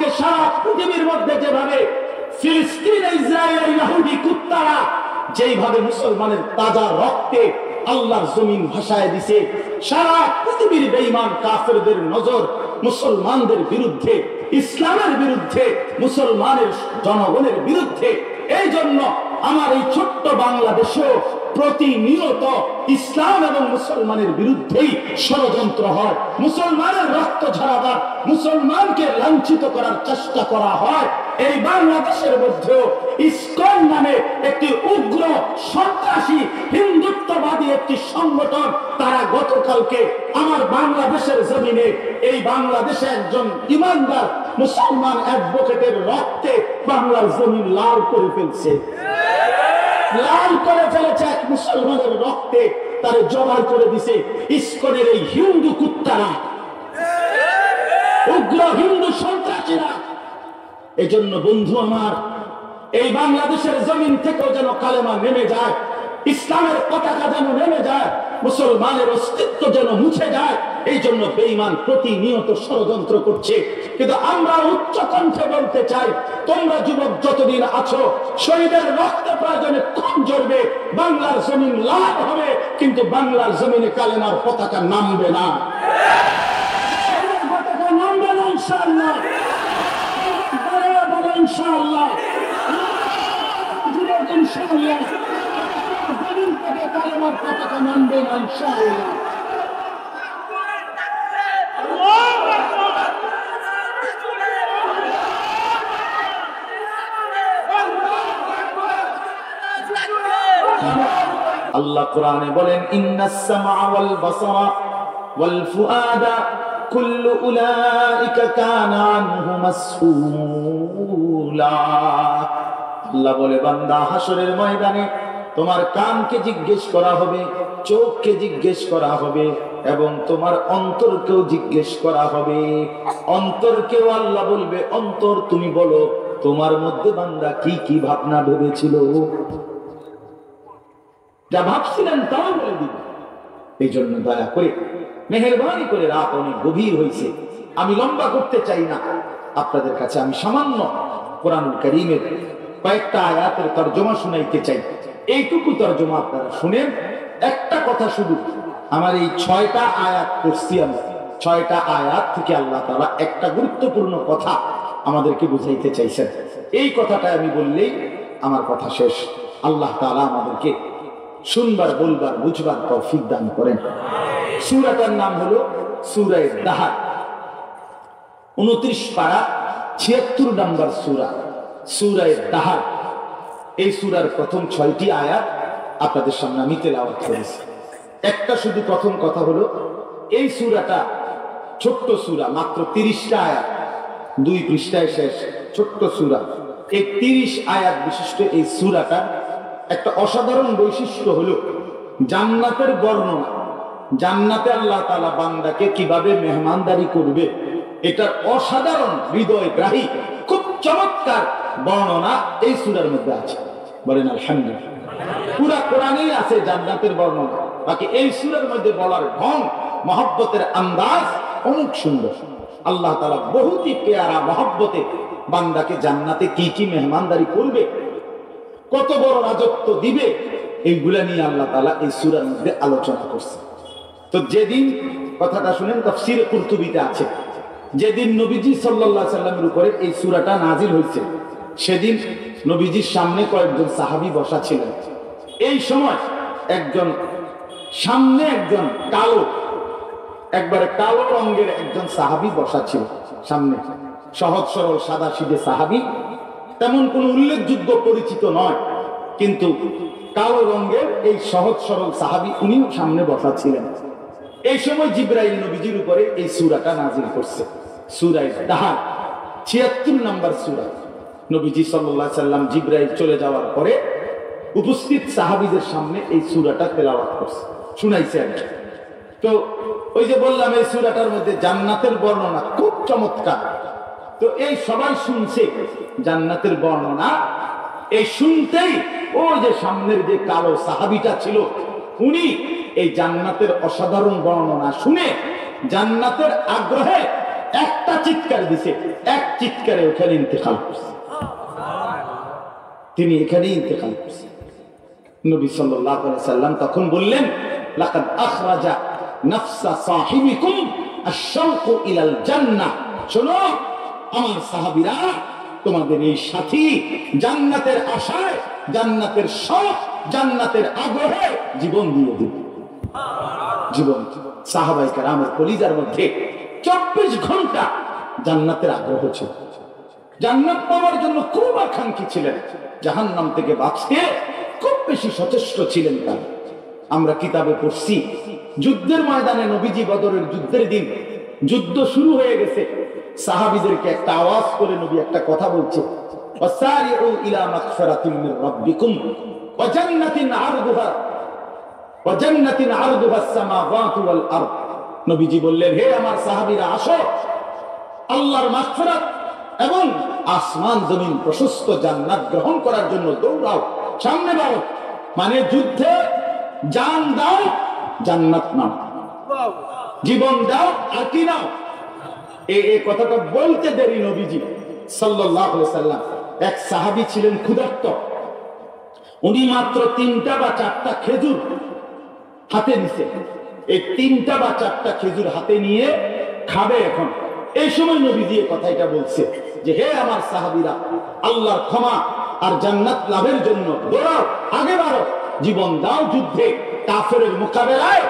আজকে সারা পৃথিবীর মধ্যে যেভাবে ফিলিস্তিন, ইসরায়েল, ইহুদি কুত্তারা যেইভাবে মুসলমানের তাজা রক্তে আল্লাহর জমিন ভাসায় দিছে, সারা পৃথিবীর বেঈমান কাফেরদের নজর মুসলমানদের বিরুদ্ধে, ইসলামের বিরুদ্ধে, মুসলমানের জনগণের বিরুদ্ধে। এই জন্য আমার এই ছোট্ট বাংলাদেশেও প্রতিনিয়ত ইসলাম এবং মুসলমানের বিরুদ্ধেই ষড়যন্ত্র হয়, মুসলমানের রক্ত ঝরাবার, মুসলমানকে লাঞ্ছিত করার চেষ্টা করা হয়। এই বাংলাদেশের মধ্যেও ইসকন নামে একটি উগ্র সন্ত্রাসী হিন্দুত্ববাদী একটি সংগঠন, তারা গতকালকে আমার বাংলাদেশের জমিনে, এই বাংলাদেশে একজন ইমানদার মুসলমান অ্যাডভোকেটের রক্তে বাংলার জমিন লাল করে ফেলছে, লাল করে ফেলেছে এক মুসলমানের রক্তে, তারে জবাই করে দিছে ইসকনের এই হিন্দু কুত্তারা, উগ্র হিন্দু সন্ত্রাসীরা। এজন্য বন্ধু আমার, এই বাংলাদেশের জমিন থেকেও যেন কালেমা নেমে যায়, ইসলামের পতাকা যেন নেমে যায়, মুসলমানের অস্তিত্ব যেন মুছে যায়। এই জন্য বেঈমান প্রতিনিয়ত ষড়যন্ত্র করছে। কিন্তু আমরা উচ্চ কণ্ঠে বলতে চাই, তোমরা যুবক যতদিন আছো, শহীদের রক্তে প্রয়োজনে কম ঝরবে, বাংলার জমিন লাল হবে, কিন্তু বাংলার জমিনে কালেমার পতাকা নামবে না, পতাকা নামবে না ইনশাআল্লাহ, ইনশাআল্লাহ, যুবক ইনশাআল্লাহ, জমিন থেকে কালেমার পতাকা নামবে না ইনশাআল্লাহ। আল্লাহ কোরআনে বলেন, ইন্নাস সামআ ওয়াল বাসারা ওয়াল ফুআদা কুল্লু উলাইকা কানা আনহু মাসউলা। আল্লাহ বলে, বান্দা, হাসরের ময়দানে তোমার কানকে জিজ্ঞেস করা হবে, চোখকে জিজ্ঞেস করা হবে, এবং তোমার অন্তরকেও জিজ্ঞেস করা হবে। অন্তরকেও আল্লাহ বলবে, অন্তর তুমি বলো তোমার মধ্যে বান্দা কি কি ভাবনা ভেবেছিল, যা ভাবছিলেন তাও বলে দিবে। এই জন্য দয়া করে, মেহেরবানি করে, রাত অনেক গভীর হয়েছে, আমি লম্বা করতে চাই না, আপনাদের কাছে আমি সামান্য কোরআনুল কারীমের কয়েকটা আয়াতের তরজমা শুনাইতে চাই। এইটুকু তরজমা আপনারা শুনেন। একটা কথা শুধু, আমার এই 6টা আয়াত পড়ছি আমি, 6টা আয়াত থেকে আল্লাহ তাআলা একটা গুরুত্বপূর্ণ কথা আমাদেরকে বুঝাইতে চাইছেন। এই কথাটা আমি বললেই আমার কথা শেষ। আল্লাহ তাআলা আমাদেরকে শুনবার, বলবার, বুঝবার তৌফিক দান করেন। সূরাটার নাম হলো সূরা দাহার, 29 পারা 76 নম্বর সূরা, সূরা দাহার। এই সূরার প্রথম 6টি আয়াত আপনাদের সামনে আমি তেলাওয়াত করেছি। একটা শুধু প্রথম কথা হলো, এই সূরাটা ছোট্ট সূরা, মাত্র 30টা আয়াত, 2 পৃষ্ঠায় শেষ, ছোট্ট সূরা। এই 30 আয়াত বিশিষ্ট এই সূরাটা একটা অসাধারণ বৈশিষ্ট্য হলো জান্নাতের বর্ণনা। জান্নাতে আল্লাহ তাআলা বান্দাকে কিভাবে মেহমানদারি করবে, এটা অসাধারণ, হৃদয়গ্রাহী, খুব চমৎকার বর্ণনা এই সূরার মধ্যে আছে। বলেন আলহামদুলিল্লাহ। পুরা কোরআনেই আছে জান্নাতের বর্ণনা, বাকি এই সূরার মধ্যে বলার ঢং, মহব্বতের আন্দাজ অনেক সুন্দর। আল্লাহ তাআলা বহুতই পেয়ারা মহব্বতে বান্দাকে জান্নাতে কি কি মেহমানদারি করবে, কত বড় রাজত্ব দিবে, এইগুলা নিয়ে আল্লাহ তাআলা এই সূরার মধ্যে আলোচনা করছে। তো যেদিন, কথাটা শুনেন, তাফসীরে কুরতুবীতে আছে, যেদিন নবীজি সাল্লাল্লাহু আলাইহি সাল্লামের উপরে এই সূরাটা নাজিল হয়েছে, সেদিন নবীজির সামনে কয়েকজন সাহাবী বসা ছিলেন। এই সময় একজন সামনে, একজন কালো, একবারে কালো রঙের একজন সাহাবী বসা ছিল সামনে, সহজ সরল সাদা সিধে সাহাবী, তেমন কোন উল্লেখযোগ্য পরিচিত নয়, কিন্তু কালো রঙের এই সহজ সরল সাহাবী, উনিও সামনে বসা ছিলেন। এই সময় জিবরাইল নবীজির উপরে এই সূরাটা নাজিল করছে, সূরা দাহার, 76 নম্বর সূরা। নবীজি সাল্লাল্লাহু আলাইহি সাল্লাম জিবরাইল চলে যাওয়ার পরে উপস্থিত সাহাবীদের সামনে এই সূরাটা তেলাওয়াত করছে, শুনাইছে। তো ওই যে বললাম, এই সূরাটার মধ্যে জান্নাতের বর্ণনা খুব চমৎকার। তো এই সবাই শুনছে জান্নাতের বর্ণনা, এই শুনতেই ওই যে সামনের যে কালো সাহাবীটা ছিল, উনি এই জান্নাতের অসাধারণ বর্ণনা শুনে জান্নাতের আগ্রহে একটা চিৎকার দিছে, এক চিৎকারে ওখানে ইন্তেকাল করছে, তিনি এখানেই ইন্তেকাল করছে। নবী সাল্লাল্লাহু আলাইহি সাল্লাম তখন বললেন, লাকাদ আখরাজা নাফসা সাহিবিকুম আশ-শাওকু ইলাল জান্নাহ। শোনো আমার সাহাবীরা, তোমাদের এই সাথী জান্নাতের আশায়, জান্নাতের শখ, জান্নাতের আগ্রহে জীবন দিয়ে দিবে। জীবন সাহাবায়ে কেরামের কলিজার মধ্যে 24 ঘন্টা জান্নাতের আগ্রহ ছিল, জান্নাত পাওয়ার জন্য খুব আকাঙ্ক্ষী ছিলেন, জাহান্নাম থেকে বাঁচতে খুব বেশি সচেষ্ট ছিলেন তারা। আমরা কিতাবে পড়ছি, যুদ্ধের ময়দানে নবীজি বদরের যুদ্ধের দিন যুদ্ধ শুরু হয়ে গেছে, সাহাবীদেরকে একটা আওয়াজ করে নবী একটা কথা বলছে, ওয়াসারিউ ইলা মাগফিরাতিন মির রাব্বিকুম ওয়া জান্নাতিন আরদুহা আস-সামাওয়াতু ওয়াল আরদ। নবীজি বললেন, হে আমার সাহাবীরা, আসো আল্লাহর মাগফিরাত এবং আসমান জমিন প্রশস্ত জান্নাত গ্রহণ করার জন্য দৌড়াও, সামনে বাড়ো। মানে যুদ্ধে জান দাও, জান্নাত নাও, জীবন দাও আর কি নাও। এই কথাটা বলতে দেরি নবীজি সাল্লাল্লাহু আলাইহি সাল্লাম, এক সাহাবী ছিলেন ক্ষুধার্ত, উনি মাত্র 3টা বা 4টা খেজুর হাতে নিছে, এই 3টা বা 4টা খেজুর হাতে নিয়ে খাবে এখন। এই সময় নবীজি এই কথাটা বলছে যে, হে আমার সাহাবীরা, আল্লাহর ক্ষমা আর জান্নাত লাভের জন্য দৌড়াও, আগে বাড়ো, জীবন দাও যুদ্ধে, কাফেরের মোকাবেলায়,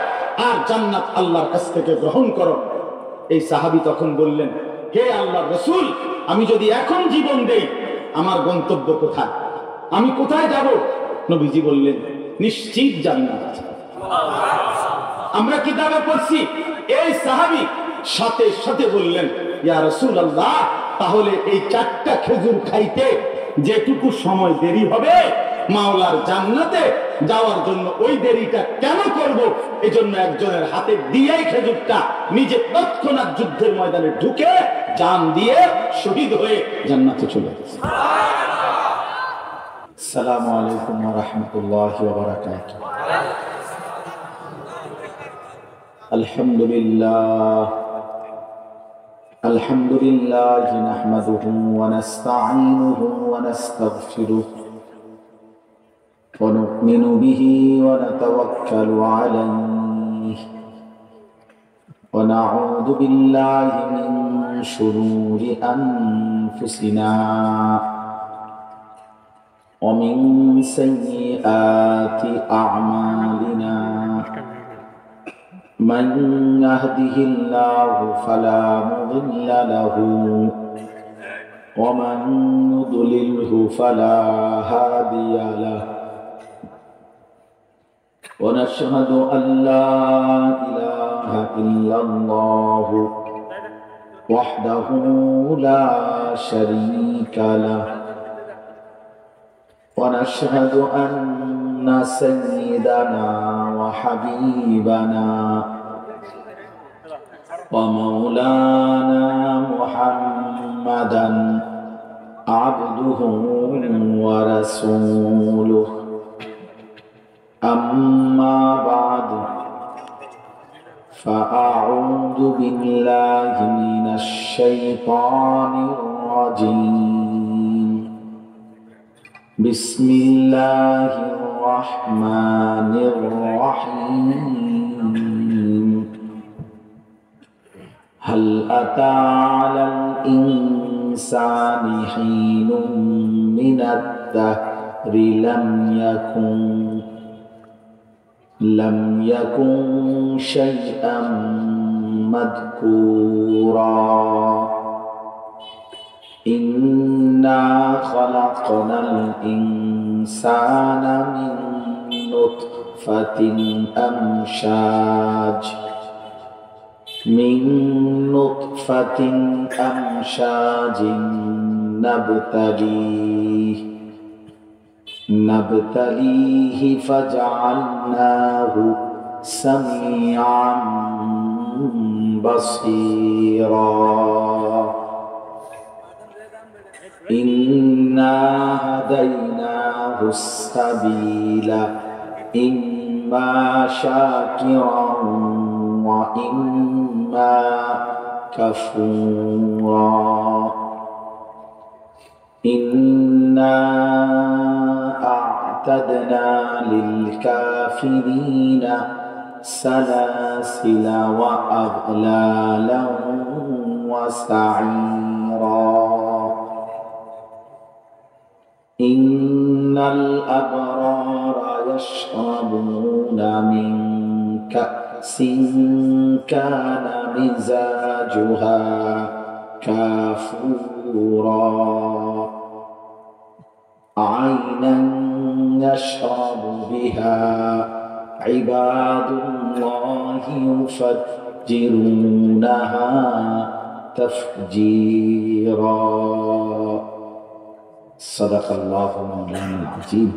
আর জান্নাত আল্লাহর কাছ থেকে গ্রহণ করো। এই সাহাবী তখন বললেন, হে আল্লাহর রাসূল, আমি যদি এখন জীবন দেই আমার গন্তব্য কোথায়, আমি কোথায় যাব? নবীজি বললেন, নিশ্চিত জান্নাত। আমরা কিতাবে পড়ছি, এই সাহাবী সাথে সাথে বললেন, ইয়া রাসূলুল্লাহ, তাহলে এই 4টা খেজুর খাইতে যেটুকু সময় দেরি হবে, মাওলার জান্নাতে যাওয়ার জন্য ওই দেরিটা কেন করব? এজন্য একজনের হাতে দিয়েই খেজুরটা নিজে তৎক্ষণাৎ যুদ্ধের ময়দানে ঢুকে জান দিয়ে শহীদ হয়ে জান্নাতে চলে গেছে। আসসালামু আলাইকুম ওয়া রাহমাতুল্লাহি ওয়া বারাকাতুহু। আলহামদুলিল্লাহ আলহামদুলিল্লাহি নাহমাদুহু ওয়া নাস্তাঈনুহু ওয়া নাস্তাগফিরুহু ওয়া নু'মিনু বিহি ওয়া নাতাওয়াক্কালু আলাইহি ওয়া নাউযু বিল্লাহি মিন শুরুরি আনফুসিনা ওয়া মিন সাইয়্যাতি আ'মালিনা। من يهده الله فلا مضل له ومن يضلله فلا هادي له ونشهد أن لا إله إلا الله وحده لا شريك له ونشهد أن سيدنا وحبيبنا ومولانا محمدا عبده ورسوله أما بعد فأعوذ بالله من الشيطان الرجيم بسم الله الرحمن الرحيم هل أتى على الإنسان حين من الدهر لم يكن شيئا مذكورا إنا خلقنا الإنسان من نطفة أمشاج نبتليه فجعلناه سميعا بصيرا إنا هديناه السبيل إما شاكرا وإما كفورا إنا أعتدنا للكافرين سلاسل وأغلالا وسعيرا إن الأبرار يشربون من كأس كان مزاجها كافورا عينا يشرب بها عباد الله يفجرونها تفجيرا صدق الله مولانا العظيم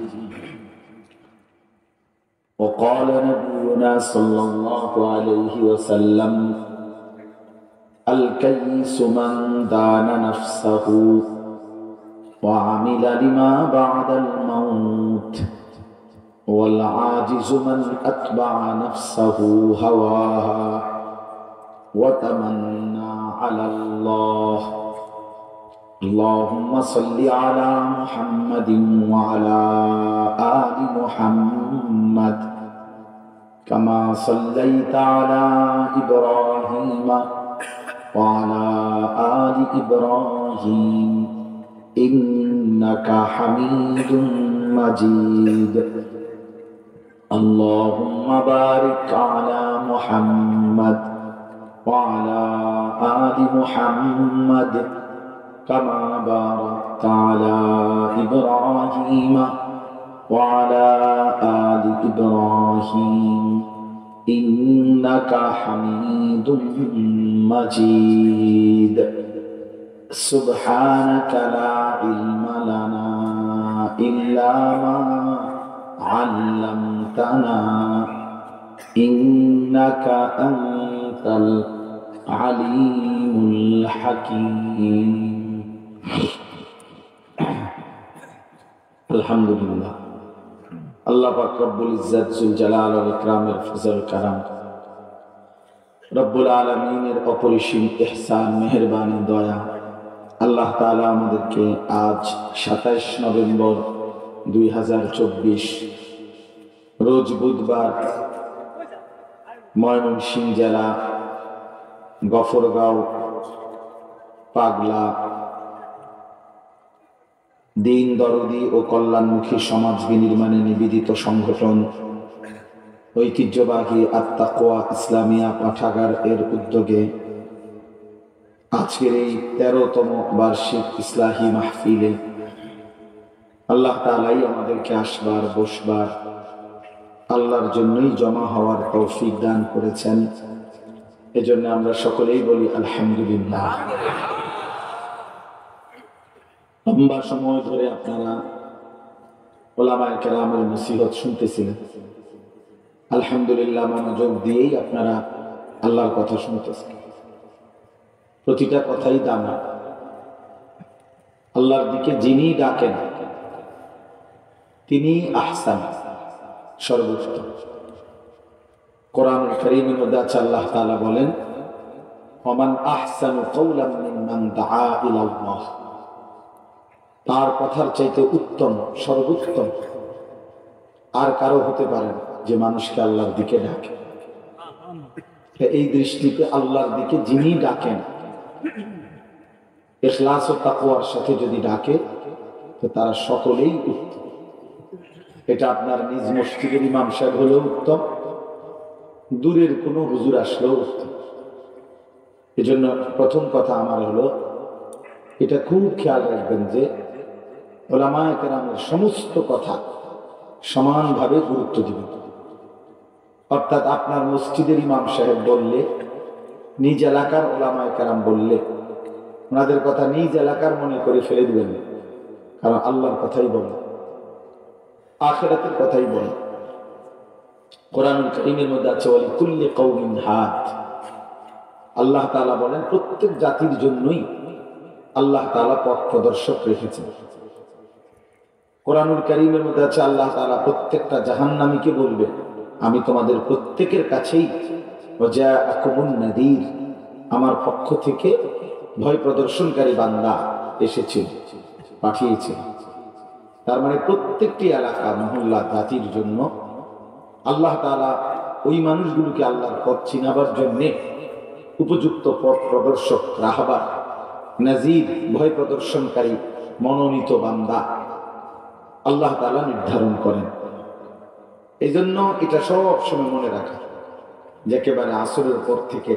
وقال نبينا صلى الله عليه وسلم الكيس من دان نفسه وعمل لما بعد الموت والعاجز من أتبع نفسه هواها وتمنى على الله اللهم صل على محمد وعلى آل محمد كما صليت على إبراهيم وعلى آل إبراهيم إنك حميد مجيد اللهم بارك على محمد وعلى آل محمد كما باركت على إبراهيم وعلى آل إبراهيم إنك حميد مجيد سبحانك لا علم لنا إلا ما علمتنا إنك أنت العليم الحكيم الحمد لله আল্লাহ পাক রব্বুল ইজ্জত জুল জালাল ওয়াল ইকরামের ফজল কারাম রব্বুল আলামিনের অপরিসীম ইহসান মেহেরবানি দয়া আল্লাহ তাআলা আমাদেরকে আজ 27 নভেম্বর 2024 রোজ বুধবার ময়মনসিংহ জেলা গফরগাঁও পাগলা দিন দরদি ও কল্যাণমুখী সমাজ বিনির্মাণে নিবেদিত সংগঠন ঐতিহ্যবাহী আত-তাকওয়া ইসলামিয়া পাঠাগার এর উদ্যোগে আজকের এই 13তম বার্ষিক ইসলাহি মাহফিলে আল্লাহ তাআলাই আমাদেরকে আসবার বসবার আল্লাহর জন্যই জমা হওয়ার তৌফিক দান করেছেন। এজন্য আমরা সকলেই বলি আলহামদুলিল্লাহ। লম্বা সময় ধরে আপনারা ওলামায়ে কেরামের নসিহত শুনতেছিলেন, আলহামদুলিল্লাহ মনোযোগ দিয়েই আপনারা আল্লাহর কথা শুনতেছেন। প্রতিটা কথাই দামি। আল্লাহর দিকে যিনি ডাকেন তিনি আহসান, সর্বোত্তম। কোরআনুল কারীমের মধ্যে আছে আল্লাহ তাআলা বলেন ওমান আহসানু কাওলাম মিম্মান দাআ ইলাল্লাহ, তার কথার চাইতে উত্তম সর্বোত্তম আর কারো হতে পারে না যে মানুষকে আল্লাহর দিকে ডাকে। এই দৃষ্টিতে আল্লাহর দিকে যিনি ডাকেন ইখলাস ও তাকওয়ার সাথে যদি ডাকে তো তারা সকলেই উত্তম। এটা আপনার নিজ মসজিদের ইমাম সাহেব হলেও উত্তম, দূরের কোনো হুজুর আসলেও উত্তম। এজন্য প্রথম কথা আমার হলো এটা খুব খেয়াল রাখবেন যে ওলামায়ে কেরামের সমস্ত কথা সমানভাবে গুরুত্ব দিবেন। অর্থাৎ আপনার মসজিদের ইমাম সাহেব বললে, নিজ এলাকার ওলামায়ে কেরাম বললে ওনাদের কথা নিজ এলাকার মনে করে ফেলে দিবেন, কারণ আল্লাহর কথাই বলে, আখিরাতের কথাই বলে। কোরআনুল কারীমের মধ্যে আছে ওয়ালিকুল্লি কওমিন হাদ, আল্লাহ তাআলা বলেন প্রত্যেক জাতির জন্যই আল্লাহ তাআলা পথ প্রদর্শক রেখেছেন। কোরআনুল কারীমের মধ্যে আছে আল্লাহ তাআলা প্রত্যেকটা জাহান্নামীকে বলবে আমি তোমাদের প্রত্যেকের কাছেই ওয়াজাআকুমুন নাযীর, আমার পক্ষ থেকে ভয় প্রদর্শনকারী বান্দা এসেছিল, পাঠিয়েছে। তার মানে প্রত্যেকটি এলাকা, মহল্লা, জাতির জন্য আল্লাহ তাআলা ওই মানুষগুলোকে আল্লাহর পথ চিনাবার জন্যে উপযুক্ত পথ প্রদর্শক, রাহবার, নাজির, ভয় প্রদর্শনকারী মনোনীত বান্দা আল্লাহ তাআলা নির্ধারণ করেন। এই জন্য এটা সব সময় মনে রাখা যে একেবারে আসরের পর থেকে,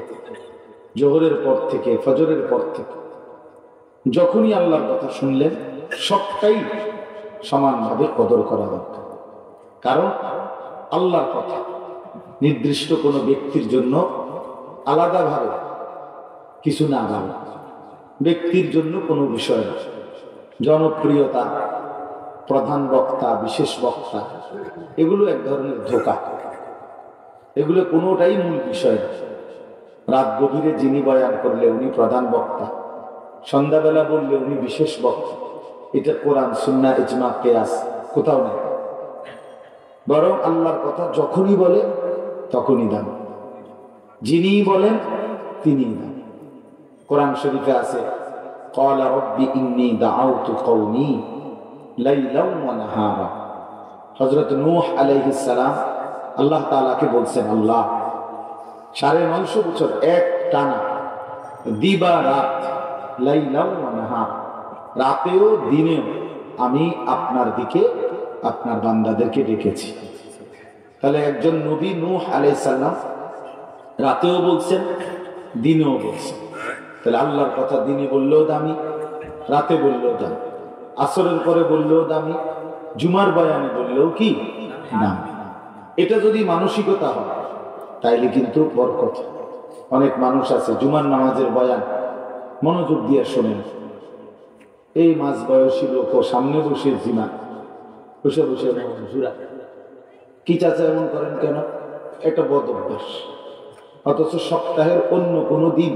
জোহরের পর থেকে, ফজরের পর থেকে যখনই আল্লাহর কথা শুনলেন সবটাই সমানভাবে কদর করা দরকার। কারণ আল্লাহর কথা নির্দিষ্ট কোনো ব্যক্তির জন্য আলাদাভাবে কিছু না ভাবে, ব্যক্তির জন্য কোনো বিষয় না। জনপ্রিয়তা, প্রধান বক্তা, বিশেষ বক্তা, এগুলো এক ধরনের ধোঁকা, এগুলো কোনোটাই মূল বিষয় না। রাত গভীরে যিনি বয়ান করলে উনি প্রধান বক্তা, সন্ধ্যাবেলা বললে উনি বিশেষ বক্তা, এটা কোরআন, সুন্নাহ, ইজমা, কিয়াস কোথাও নেই। বরং আল্লাহর কথা যখনই বলে তখনই দাম, যিনি বলেন তিনিই দাম। কোরআন শরীফে আছে, ক্বালা রাব্বি ইন্নী দাআউতু কওমি লাইলাও ওয়া নাহারা। হযরত নূহ আলাইহিস সালাম আল্লাহ তাআলাকে বলছেন, আল্লাহ ৯৫০ বছর এক টানা দিবা রাত, লাইলাও ওয়া নাহার, রাতেও দিনেও আমি আপনার দিকে আপনার বান্দাদেরকে ডেকেছি। তাহলে একজন নবী নূহ আলাইহিস সালাম রাতেও বলছেন, দিনেও বলছেন। তাহলে আল্লাহর কথা দিনে বললেও দামি, রাতে বললেও দামি, আসরের পরে বললেও দামি, জুমার বয়ানে বললেও কি দামি। এটা যদি মানসিকতা হয় তাইলে কিন্তু বরকত। অনেক মানুষ আছে জুমার নামাজের বয়ান মনোযোগ দিয়ে শোনেন, এই মাঝ বয়সী লোক সামনে বসে জিমা বসে বসে হুজুরা কি চাচা এমন করেন কেন? একটা বদ অভ্যাস। অথচ সপ্তাহের অন্য কোনো দিন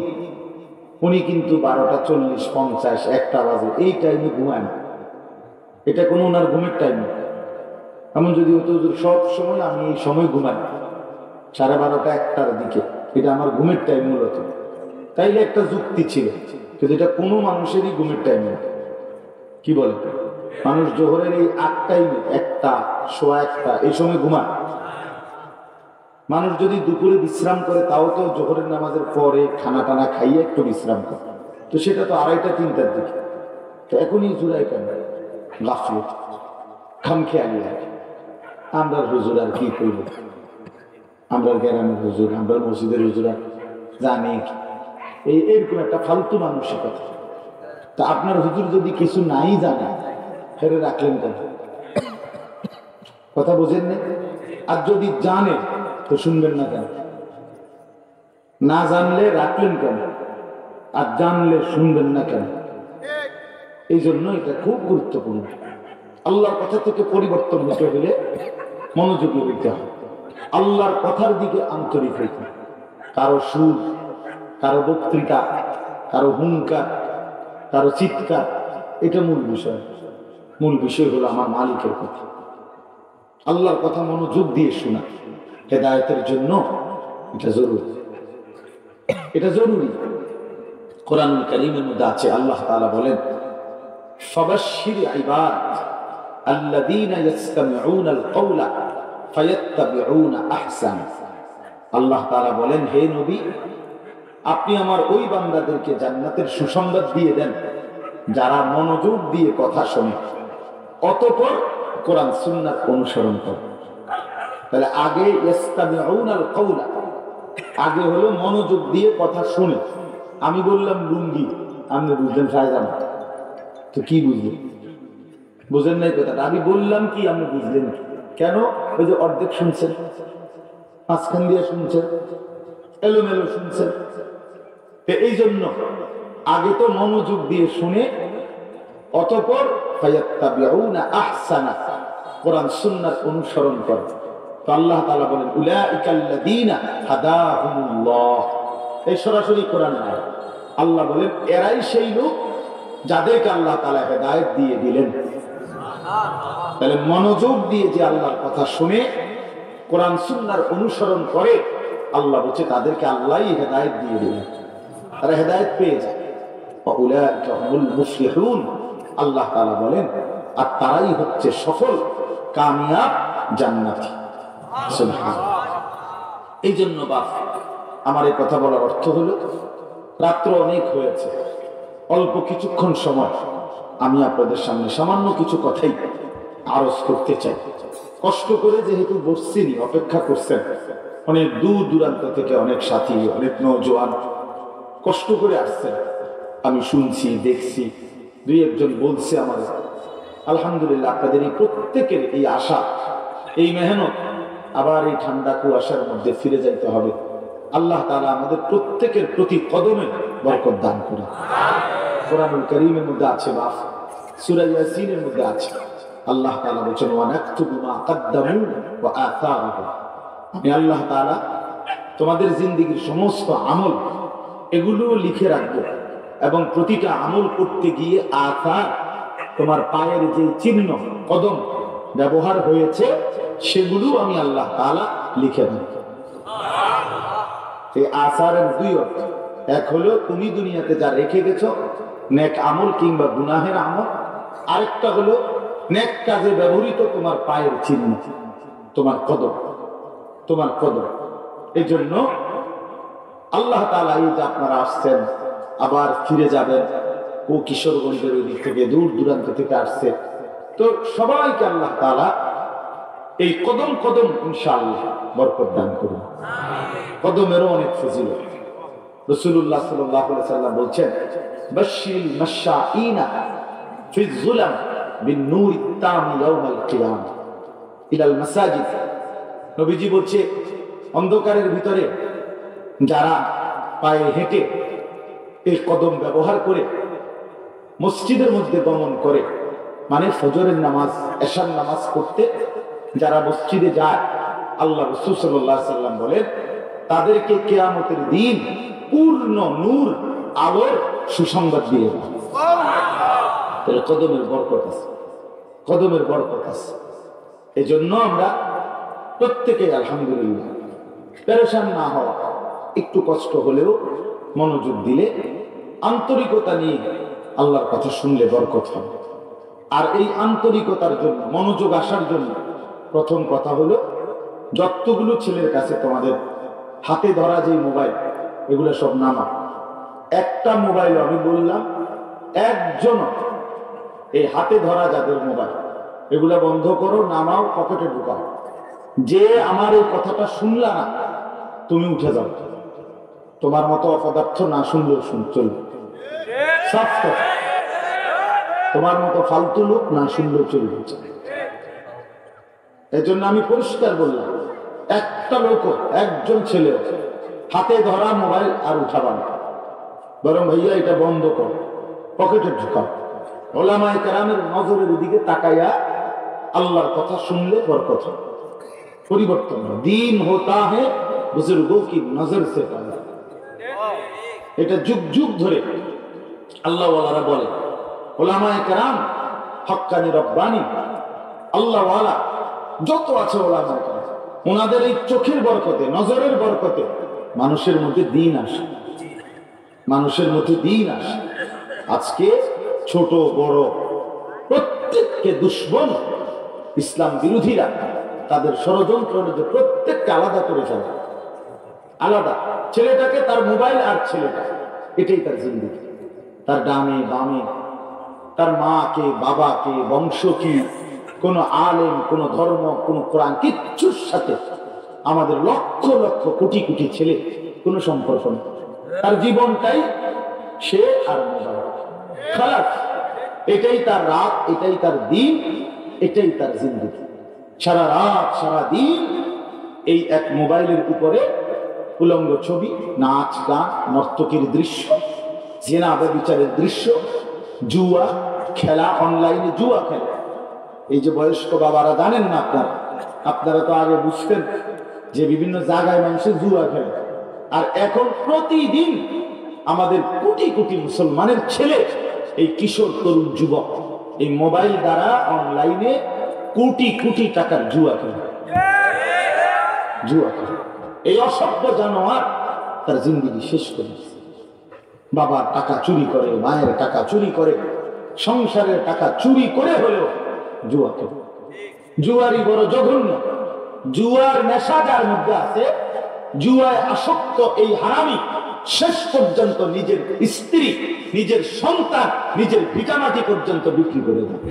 উনি কিন্তু 12টা 40, 50, 1টা বাজে এই টাইমে ঘুমায় না। এটা কোনো ওনার ঘুমের টাইম না। এমন যদি হতো সব সময় আমি এই সময় ঘুমাই 12:30, 1টার দিকে, এটা আমার ঘুমের টাইম মূলত, তাইলে একটা যুক্তি ছিল। কিন্তু এটা কোনো মানুষেরই ঘুমের টাইম না। কি বলে মানুষ জোহরের এই 8 টাইমে, 1টা, সোয়া 1টা এই সময় ঘুমায়। মানুষ যদি দুপুরে বিশ্রাম করে তাও তো জোহরের নামাজের পরে খানা টানা খাইয়ে একটু বিশ্রাম করে, তো সেটা তো 2:30, 3টার দিকে। তো এখনই জুড়াই কেন? গাফলত, খামখেয়ালি। আমরা হুজুর আর কি করব, আমরা গ্রামের হুজুর, আমরা মসজিদের হুজুরা জানি এইরকম একটা ফালতু মানসিকতা। তা আপনার হুজুর যদি কিছু নাই জানে ফেরে রাখলেন কেন? কথা বোঝেন না? আর যদি জানে তো শুনবেন না কেন? না জানলে রাখলেন কেন? আর জানলে শুনবেন না কেন? এই জন্য এটা খুব গুরুত্বপূর্ণ। আল্লাহর কথা থেকে পরিবর্তন হতে হলে মনোযোগী হইতে হবে, আল্লাহর কথার দিকে আন্তরিক হইতে। কারো সুর, কারো বক্তৃতা, কারো হুঙ্কার, কারো চিৎকার, এটা মূল বিষয়। মূল বিষয় হলো আমার মালিকের কথা, আল্লাহর কথা মনোযোগ দিয়ে শোনা। হেদায়েতের জন্য এটা জরুরি, এটা জরুরি। কোরআনুল কারীমের মধ্যে আছে, আল্লাহ তাআলা বলেন, ফাবাশশির ইবাদ আল্লাযীনা ইসতামিউনাল কওলা ফায়াত্তাবিউনা আহসানা। আল্লাহ তাআলা বলেন, হে নবী, আপনি আমার ওই বান্দাদেরকে জান্নাতের সুসংবাদ দিয়ে দেন যারা মনোযোগ দিয়ে কথা শোনে, অতঃপর কোরআন সুন্নাহ অনুসরণ করে। তাহলে আগে ইসতামিউনাল কওলা, আগে হলো মনোযোগ দিয়ে কথা শুনে। আমি বললাম লুঙ্গি, আপনি বুঝলেন শাহজাহান, তো কি বুঝলেন? বুঝেন নাই কথাটা। আমি বললাম কি, আপনি বুঝলেন কেন? ওই যে অর্ধেক শুনছেন, মাঝখান দিয়ে শুনছেন, এলোমেলো শুনছেন। এই জন্য আগে তো মনোযোগ দিয়ে শুনে, অতঃপর ফায়াত্তাবিউনা আহসানা, কোরআন সুন্নাহ অনুসরণ করে। তো আল্লাহ তাআলা বলেন, উলাইকাল্লাযীনা হাদাহুমুল্লাহ। এই সরাসরি কোরআন আয়াত। আল্লাহ বলেন, এরাই সেই লোক যাদেরকে আল্লাহ তাআলা হেদায়েত দিয়ে দিলেন। তাহলে মনোযোগ দিয়ে যে আল্লাহর কথা শুনে কোরআন সুন্নাহর অনুসরণ করে, আল্লাহ বলছে তাদেরকে আল্লাহই হেদায়েত দিয়ে দিলেন। তারা হেদায়েত পেয়ে যায়। ওয়াউলাইকা হুমুল মুফলিহুন, আল্লাহ তাআলা বলেন আর তারাই হচ্ছে সফল কামিয়াব জান্নাতি। সুবহানাল্লাহ। এই জন্য বাপ আমার এই কথা বলার অর্থ হলো, রাত্র অনেক হয়েছে, অল্প কিছুক্ষণ সময় আমি আপনাদের সামনে সামান্য কিছু কথাই আরজ করতে চাই। কষ্ট করে যেহেতু বসছিনি, অপেক্ষা করছেন, অনেক দূর দূরান্ত থেকে অনেক সাথী, অনেক নওজোয়ান কষ্ট করে আসছেন, আমি শুনছি, দেখছি, দুই একজন বলছে আমাদের। আলহামদুলিল্লাহ, আপনাদের এই প্রত্যেকের এই আশা, এই মেহনত, আবার এই ঠান্ডা কুয়াশার মধ্যে ফিরে যাইতে হবে। আল্লাহ তাআলা আমাদের প্রত্যেকের প্রতি কদমে বরকত দান করুন। কোরআনুল কারীমের মধ্যে আছে বাপ, সূরা ইয়াসিনের মধ্যে আছে, আল্লাহ তাআলা বলেন ওয়ানাকতুবু মা কদ্দামু ওয়া আথারুহু। আমি আল্লাহ তাআলা তোমাদের জিন্দেগীর সমস্ত আমল এগুলো লিখে রাখবো, এবং প্রতিটা আমল করতে গিয়ে আথার, তোমার পায়ের যে চিহ্ন, কদম ব্যবহার হয়েছে, সেগুলো আমি আল্লাহ তাআলা লিখে রাখবো। এই আসারের দুই অর্থ, এক হলো তুমি দুনিয়াতে যা রেখে গেছো নেক আমল কিংবা গুনাহের আমল, আরেকটা হলো নেক কাজে ব্যবহৃত তোমার পায়ের চিহ্ন, তোমার কদম, তোমার কদম। এই জন্য আল্লাহ তাআলা এই যে আপনারা আসছেন, আবার ফিরে যাবেন, ও কিশোরগঞ্জের ওই দিক থেকে দূর দূরান্ত থেকে আসছে, তো সবাইকে আল্লাহ তাআলা এই কদম কদম ইনশাআল্লাহ বরকত দান করুন। কদমেরও অনেক ফজিলত। রাসূলুল্লাহ সাল্লাল্লাহু আলাইহি ওয়াসাল্লাম বলছেন বাশশিরিল মাশাঈনা ফিজ যুলাম বিন-নূরিত তাম ইয়াউমাল কিয়ামah ইলাল মাসাজিদ। নবীজি বলছে, অন্ধকারের ভিতরে যারা পায়ে হেঁটে এই কদম ব্যবহার করে মসজিদের মধ্যে গমন করে, মানে ফজরের নামাজ, এশার নামাজ পড়তে যারা মসজিদে যায়, আল্লাহ রাসূল সাল্লাল্লাহু আলাইহি ওয়াসাল্লাম বলেন তাদেরকে কিয়ামতের দিন পূর্ণ নূর, আলোর সুসংবাদ দিয়ে দেয়। তাহলে কদমের বরকত আছে, কদমের বরকত আছে। এই জন্য আমরা প্রত্যেকে আলহামদুলিল্লাহ পেরেশান না হওয়া, একটু কষ্ট হলেও মনোযোগ দিলে, আন্তরিকতা নিয়ে আল্লাহর কথা শুনলে বরকত হবে। আর এই আন্তরিকতার জন্য, মনোযোগ আসার জন্য প্রথম কথা হলো, যতগুলো ছেলের কাছে তোমাদের হাতে ধরা যে মোবাইল, এগুলো সব নামা। একটা মোবাইল আমি বললাম, একজন এই হাতে ধরা যাদের মোবাইল, এগুলা বন্ধ করো, নামাও, পকেটে ঢুকাও। যে আমার এই কথাটা শুনলা না, তুমি উঠে যাও। তোমার মতো অপদার্থ না শুনলেও চলবে, তোমার মতো ফালতু লোক না শুনলেও চলবে। এই জন্য আমি পরিষ্কার বললাম, একটা লোক, একজন ছেলে হাতে ধরা মোবাইল আর উঠাবা না, বরং ভাইয়া এটা বন্ধ কর, পকেটে ঢুকাও। ওলামায়ে কেরামের নজরের দিকে তাকাইয়া আল্লাহর কথা শুনলে বরকত হয়, পরিবর্তন হয়। দিন হোতা হে বুজুর্গোं की नजर से पैदा। এটা যুগ যুগ ধরে আল্লাহ ওয়ালারা বলে, ওলামায়ে কেরাম হক্কানি রব্বানি আল্লাহ ওয়ালা যত আছে ওলামায়ে কেরাম, ওনাদের এই চোখের বরকতে, নজরের বরকতে মানুষের মধ্যে দিন আসে, মানুষের মধ্যে দিন আসে। আজকে ছোট বড় প্রত্যেককে দুশ্মন, ইসলাম বিরোধীরা তাদের ষড়যন্ত্র অনুযায়ী প্রত্যেককে আলাদা করে ফেলে, আলাদা। ছেলেটাকে তার মোবাইল, আর ছেলেটা এটাই তার জিন্দেগি, তার ডানে বামে, তার মাকে বাবাকে, বংশ কি, কোন আলেম, কোন ধর্ম, কোন কোরআন, কিচ্ছুর সাথে আমাদের লক্ষ লক্ষ কোটি কোটি ছেলে কোন সম্পর্ক নেই। তার জীবনটাই সে আর মোবাইল, খালাস। এটাই তার রাত, এটাই তার দিন, এটাই তার জিন্দেগি। সারা রাত সারা দিন এই এক মোবাইলের উপরে উলঙ্গ ছবি, নাচ গান, নর্তকীর দৃশ্য, জেনা ব্যভিচারের দৃশ্য, জুয়া খেলা, অনলাইনে জুয়া খেলা। এই যে বয়স্ক বাবারা জানেন না, আপনারা তো আগে বুঝতেন যে বিভিন্ন জায়গায় মানুষের জুয়া খেলে, আর এখন প্রতিদিন আমাদের কোটি কোটি মুসলমানের ছেলে, এই কিশোর তরুণ যুবক এই মোবাইল দ্বারা অনলাইনে কোটি কোটি টাকার জুয়া খেলে, জুয়া খেলে। এই অসভ্য জানোয়ার তার জিন্দেগি শেষ করে দিচ্ছে। বাবার টাকা চুরি করে, মায়ের টাকা চুরি করে, সংসারের টাকা চুরি করে হলেও জুয়া খেলে। জুয়ারই বড় জঘন্য। জুয়ার নেশা যার মধ্যে আছে, জুয়ায় আসক্ত এই হারামি শেষ পর্যন্ত নিজের স্ত্রী, নিজের সন্তান, নিজের ভিটামাটি পর্যন্ত বিক্রি করে দেয়,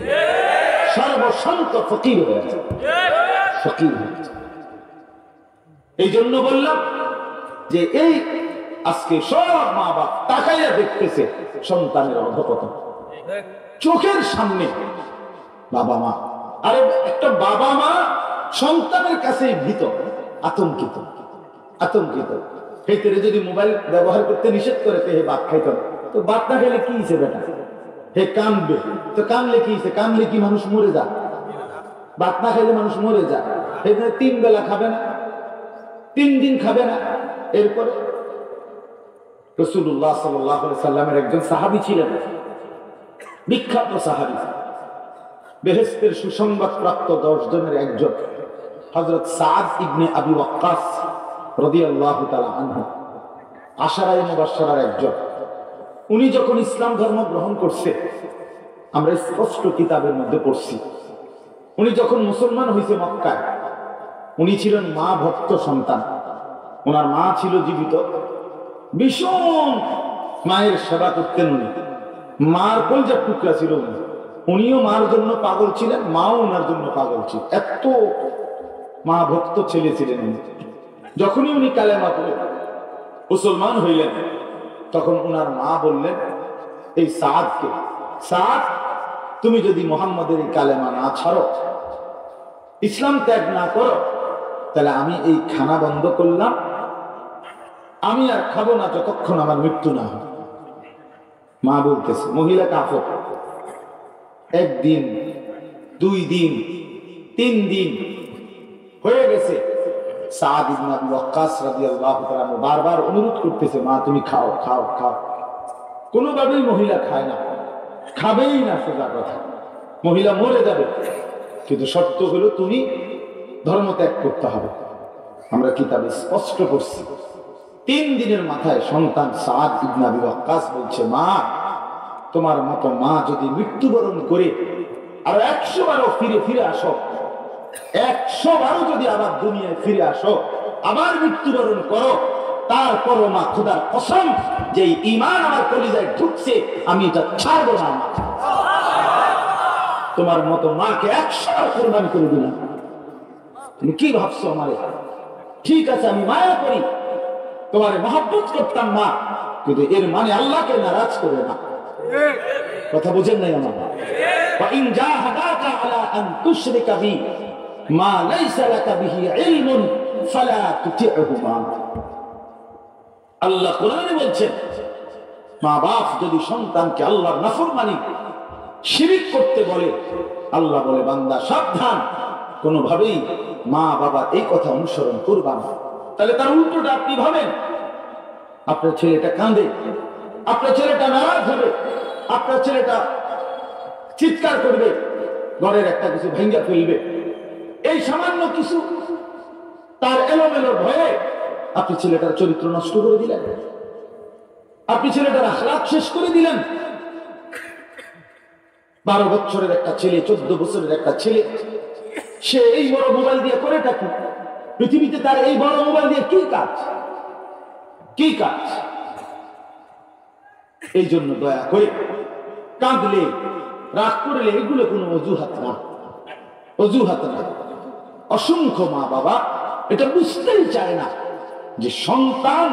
সর্বশান্ত ফকির হয়ে যায়, ফকির হয়ে যায়। এই জন্য বললাম যে এই আজকে সব মা বাপ তাকাইয়া দেখতেছে সন্তানের অধঃপতন চোখের সামনে। বাবা মা, আরে একটা বাবা মা সন্তানের কাছে ভীত, আতঙ্কিত, আতঙ্কিত। খেতে যদি মোবাইল ব্যবহার করতে নিষেধ করে হে বাপ খাইত, তো বাপ না খেলে কি হিসেবে বেটা, হে কানবে, তো কানলে কি হিসেবে, কানলে কি মানুষ মরে যায়? বাপ না খেলে মানুষ মরে যায়। এই 3 বেলা খাবে না, 3 দিন খাবে না। এরপরে রাসূলুল্লাহ সাল্লাল্লাহু আলাইহি সাল্লামের একজন সাহাবী ছিলেন, বিখ্যাত সাহাবী, বেহেশতের সুসংবাদ প্রাপ্ত 10 জনের একজন, হযরত সাদ ইবনে আবি ওয়াক্কাস রাদিয়াল্লাহু তাআলা আনহু, আশারায়ে মুবাশশারার একজন। উনি যখন ইসলাম ধর্ম গ্রহণ করছে, আমরা স্পষ্ট কিতাবের মধ্যে পড়ছি, উনি যখন মুসলমান হয়েছে মক্কায়, উনি ছিলেন মা ভক্ত সন্তান। ওনার মা ছিল জীবিত, ভীষণ মায়ের সেবা করতেন উনি, মার কলজার টুকরা ছিল উনি। উনিও মার জন্য পাগল ছিলেন, মাও ওনার জন্য পাগল ছিল, এত মা ভক্ত ছেলে ছিলেন উনি। যখনই উনি কালেমা পড়ে মুসলমান হইলেন, তখন ওনার মা বললেন এই সাদকে, সাদ তুমি যদি মুহাম্মদের এই কালেমা না ছাড়ো, ইসলাম ত্যাগ না করো, তাহলে আমি এই খানা বন্ধ করলাম, আমি আর খাবো না যতক্ষণ আমার মৃত্যু না হয়। মা বলতেছে, মহিলা কাফের। 1 দিন, 2 দিন, 3 দিন হয়ে গেছে, সাদ ইবনে আবি ওয়াক্কাস রাদিয়াল্লাহু তাআলা বারবার অনুরোধ করতেছে, মা তুমি খাও, খাও, খাও। কোনোভাবেই মহিলা খায় না, খাবেই না, সোজা কথা, মহিলা মরে যাবে। কিন্তু শর্ত হলো তুমি ধর্ম ত্যাগ করতে হবে। আমরা কিতাবে স্পষ্ট করছি। 3 দিনের মাথায় সন্তান সাদ ইবনে আবি ওয়াক্কাস বলছে, মা তোমার মতো মা যদি মৃত্যুবরণ করে আর 100 বারও ফিরে আসো, 100 বারও যদি আবার দুনিয়ায় ফিরে আসো, আবার মৃত্যুবরণ করো, তারপরও মা খোদার কসম, যে ঈমান আমার কলিজায় ঢুকছে, আমি এটা ছাড়বো না। তোমার মতো মাকে 100 বার কুরবানি করে দিলাম। তুমি কি ভাবছো আমারে? ঠিক আছে, আমি মায়া করি, তোমার মহব্বত করতাম মা, কিন্তু এর মানে আল্লাহকে নারাজ করে না। কথা বুঝেন নাই আমার? وَإِنْ جَاهَدَاكَ عَلَىٰ أَنْ تُشْرِكَ بِي مَا لَيْسَ لَكَ بِهِ عِلْمٌ فَلَا تُطِعْهُمَا। আল্লাহ কোরআনে বলছেন, মা বাপ যদি সন্তানকে আল্লাহর নাফরমানি, শিরিক করতে বলে, আল্লাহ বলে বান্দা সাবধান, কোনোভাবেই মা বাবা এই কথা অনুসরণ করবা না। তাহলে তার উল্টোটা আপনি ভাবেন, আপনার ছেলেটা কাঁদে, আপনার ছেলেটা নারাজ হবে, আপনার ছেলেটা চিৎকার করবে, ঘরের একটা কিছু ভেঙ্গা ফেলবে, এই সামান্য কিছু তার এলোমেলো ভয়ে আপনি ছেলেটার চরিত্র নষ্ট করে দিলেন, আপনি ছেলেটার আখলাক শেষ করে দিলেন। 12 বছরের একটা ছেলে, 14 বছরের একটা ছেলে, সে এই বড় মোবাইল দিয়ে করে থাকি, পৃথিবীতে তার এই বড় মোবাইল দিয়ে কি কাজ, কি কাজ? এই জন্য দয়া করে কাঁদলে, রাগ করলে এগুলো কোনো অজুহাত না, অজুহাত না। অসংখ্য মা বাবা এটা বুঝতেই চায় না যে সন্তান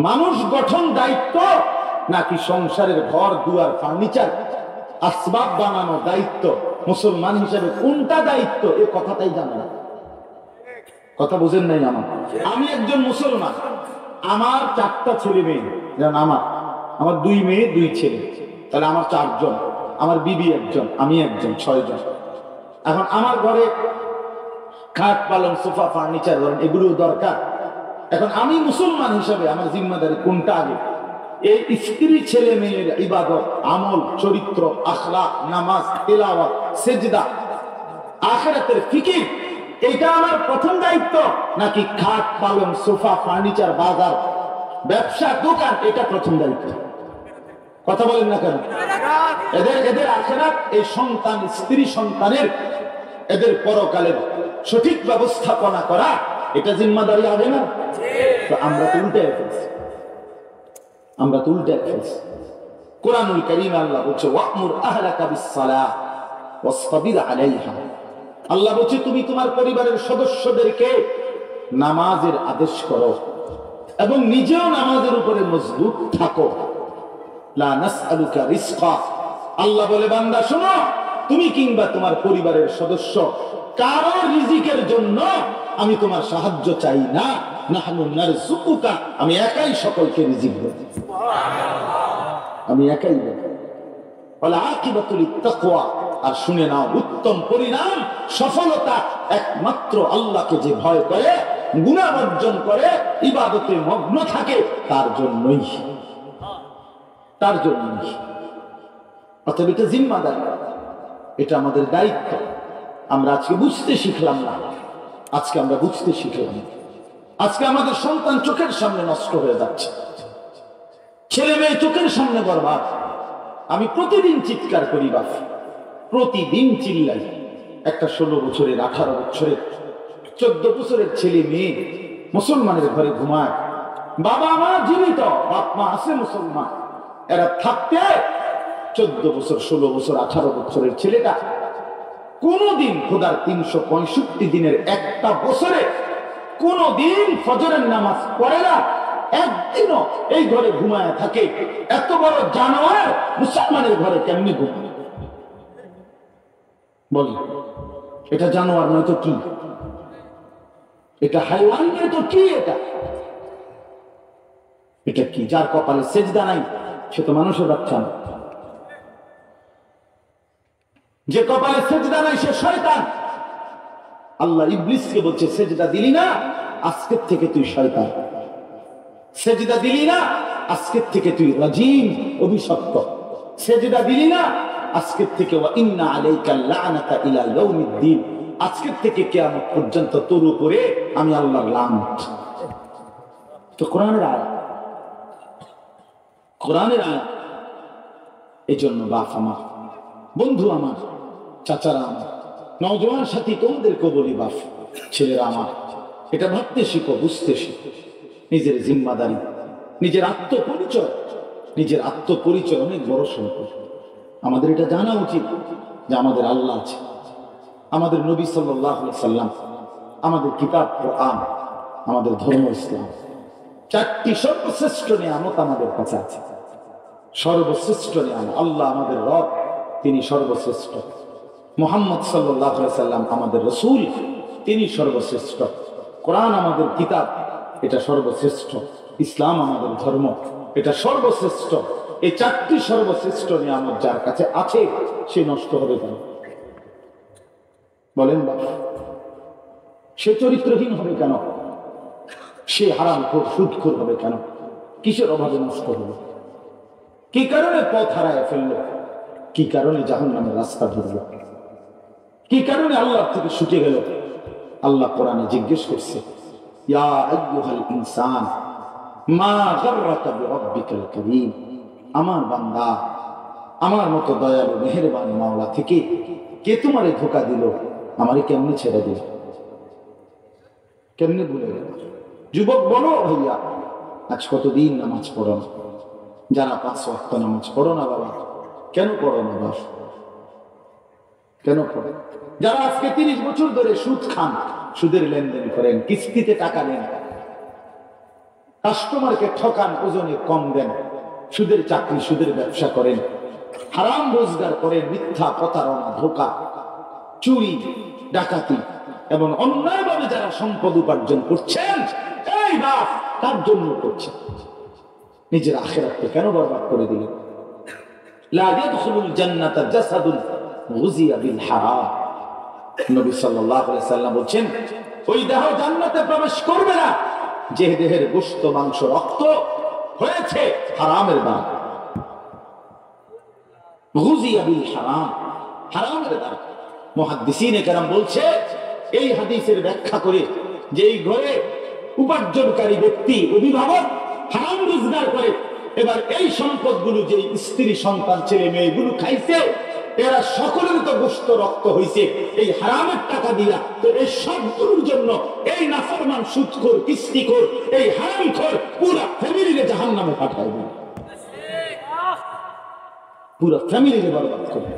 মানুষ গঠন দায়িত্ব নাকি সংসারের ঘর দুয়ার ফার্নিচার আসবাব বানানো দায়িত্ব। মুসলমান হিসেবে কোনটা দায়িত্ব এ কথাটাই জানে না। কথা বুঝেন নাই আমার? আমি একজন মুসলমান, আমার 4টা ছেলে মেয়ে, যেমন আমার 2 মেয়ে 2 ছেলে, তাহলে আমার 4 জন, আমার বিবি একজন, আমি একজন, 6 জন। এখন আমার ঘরে খাট পালং সোফা ফার্নিচার এগুলো দরকার। এখন আমি মুসলমান হিসাবে আমার জিম্মাদারি কোনটা আগে? এই স্ত্রী ছেলে মেয়ের ইবাদত, আমল, চরিত্র, আখলাক, নামাজ, তেলাওয়াত, সেজদা, আখিরাতের ফিকির, এটা আমার প্রথম দায়িত্ব, নাকি খাট পালং সোফা ফার্নিচার বাজার ব্যবসা, দোকান, এটা প্রথম দায়িত্ব। কথা বলেন না কেন? এদের আখিরাত, এই সন্তান, স্ত্রী সন্তানের, এদের পরকালের সঠিক ব্যবস্থাপনা করা, এটা জিম্মাদারি হবে না? তো আমরা তো উল্টে ফেলছি, কোরআনুল কারীমে আল্লাহ বলছে ওয়া'মুর আহলাকা বিস-সালাহ ওয়াসতাবির আলাইহা। আল্লাহ বলছে তুমি তোমার পরিবারের সদস্যদেরকে নামাজের আদেশ করো এবং নিজেও নামাজের উপরে মজবুত থাকো। লা নাসআলুকা রিজকা, আল্লাহ বলে বান্দা শোনো, তুমি কিংবা তোমার পরিবারের সদস্য কারো রিজিকের জন্য আমি তোমার সাহায্য চাই না। নাহনু নারযুকুকা, আমি একাই সকলকে রিজিক দেব, আমি একাই দেব। ওয়াল আকিবাতু লিত-তাকওয়া, আর শুনে নাও উত্তম পরিণাম, সফলতা একমাত্র আল্লাহকে যে ভয় করে, গুনাহ বর্জন করে, ইবাদতে মগ্ন থাকে, তার জন্যই। অতএব এটা জিম্মাদারি, এটা আমাদের দায়িত্ব। আমরা আজকে বুঝতে শিখলাম না, আজকে আমরা বুঝতে শিখলাম। আজকে আমাদের সন্তান চোখের সামনে নষ্ট হয়ে যাচ্ছে, ছেলে মেয়ে চোখের সামনে বরবাদ। আমি প্রতিদিন চিৎকার করি, বাপ, প্রতিদিন চিল্লাই। একটা 16 বছরের, 18 বছরের, 14 বছরের ছেলে মেয়ে মুসলমানের ঘরে ঘুমায়, বাবা মা জীবিত, বাপ মা আছে মুসলমান, এরা থাকতে 14 বছর, 16 বছর, 18 বছরের ছেলেটা কোনদিন খোদার 365 দিনের একটা বছরে কোনদিন ফজরের নামাজ পড়ে না, একদিনও এই ঘরে ঘুমায় থাকে। এত বড় জানোয়ার মুসলমানের ঘরে কেমনি ঘুমায়? বলি, এটা জানোয়ার নয় তো কি? এটা হাইওয়ান নয় তো কি? এটা কি? যার কপালে সেজদা নাই সে তো মানুষের বাচ্চা না, যে কপালে সেজদা নাই সে শয়তান। আল্লাহ ইবলিসকে বলছে সেজদা দিলি না, আজকের থেকে তুই শয়তান। সেজদা দিলি না, আজকের থেকে তুই রাজিম, অভিশপ্ত। সেজদা দিলি না, আজকের থেকে ওয়া ইন্না আলাইকা লা'নাতা ইলা ইয়াউমিদ্দিন, আজকের থেকে কিয়ামত পর্যন্ত তোর উপরে আমি আল্লাহর লানত। তো কোরআনের আয়াত, কোরআনের আয়াত। এজন্য বাপ আমার, বন্ধু আমার, চাচারা আমার, নওজোয়ান সাথী, তোমাদেরকে বলি বাপ, ছেলেরা আমার, এটা ভাবতে শিখো, বুঝতে শিখো। নিজের জিম্মাদারি, নিজের আত্মপরিচয় অনেক বড় সম্পদ। আমাদের এটা জানা উচিত যে আমাদের আল্লাহ আছে, আমাদের নবী সাল্লাল্লাহু আলাইহি সাল্লাম, আমাদের কিতাব কোরআন, আমাদের ধর্ম ইসলাম, 4টি সর্বশ্রেষ্ঠ নিয়ামত আমাদের কাছে আছে। সর্বশ্রেষ্ঠ নিয়ামত আল্লাহ আমাদের রব, তিনি সর্বশ্রেষ্ঠ। মুহাম্মদ সাল্লাল্লাহু আলাইহি সাল্লাম আমাদের রাসূল, তিনি সর্বশ্রেষ্ঠ। কোরআন আমাদের কিতাব, এটা সর্বশ্রেষ্ঠ। ইসলাম আমাদের ধর্ম, এটা সর্বশ্রেষ্ঠ। এই 4টি সর্বশ্রেষ্ঠ নিয়ামত যার কাছে আছে, সে নষ্ট হবে কেন? বলেন বাবা, সে চরিত্রহীন হবে কেন? সে হারামখোর, সুদখোর হবে কেন? কিসের অভাবে নষ্ট হলো? কি কারণে পথ হারায় ফেললো? কি কারণে জাহান্নামের রাস্তা ধরলো? কি কারণে আল্লাহ থেকে ছুটে গেল? আল্লাহ কোরআনে জিজ্ঞেস করছে, ইয়া আইয়ুহাল ইনসান মা গাররাকা বিরাব্বিকাল কারীম, আমার বান্দা, আমার মতো দয়ালু মেহেরবান মাওলা থেকে কে তোমারে ধোঁকা দিল? আমারে কেমনে ছেড়ে দিল? কেমনে ভুলে গেল? যুবক বলো, ভাইয়া আজ কতদিন নামাজ পড়ো না? যারা 5 ওয়াক্ত নামাজ পড়ো না বাবা, কেন পড়ো না বাবা? কেন পড়ো? যারা আজকে 30 বছর ধরে সুদ খান, সুদের লেনদেন করেন, কিস্তিতে টাকা নেন, কাস্টমারকে ঠকান, ওজনে কম দেন, সুদের চাকরি, সুদের ব্যবসা করেন, হারাম রোজগার করেন, মিথ্যা, প্রতারণা, ধোঁকা, চুরি, ডাকাতি এবং অন্যায়ভাবে যারা সম্পদ উপার্জন করছেন, এই বাপ তার জন্য করছেন। নিজের আখিরাতকে কেন বরবাদ করে দিলেন? লা ইয়াদখুলুল জান্নাতা জাসাদুন গুযিয়া বিল হারাম। নবী সাল্লাল্লাহু আলাইহি সাল্লাম বলেন, ওই দেহ জান্নাতে প্রবেশ করবে না যে দেহের গোশত, মাংস, রক্ত হয়েছে হারামের দ্বারা। গুযিয়া বিল হারাম, হারামের দ্বারা। মুহাদ্দিসিনে কেরাম বলছে, এই হাদিসের ব্যাখ্যা করে যে এই ঘরে উপার্জনকারী ব্যক্তি, অভিভাবক, হারাম রোজগার করে, এবার এই সম্পদগুলো যে স্ত্রী সন্তান ছেলে মেয়েগুলো খাইছে, এরা সকলের তো গোশত রক্ত হইছে এই হারামের টাকা দিয়া। তো এই সবগুলোর জন্য এই নাফরমান সুদখোর কিস্তিখোর এই হারামখোর পুরা ফ্যামিলিকে জাহান্নামে পাঠায় দিবে, পুরা ফ্যামিলিকে বরবাদ করবে।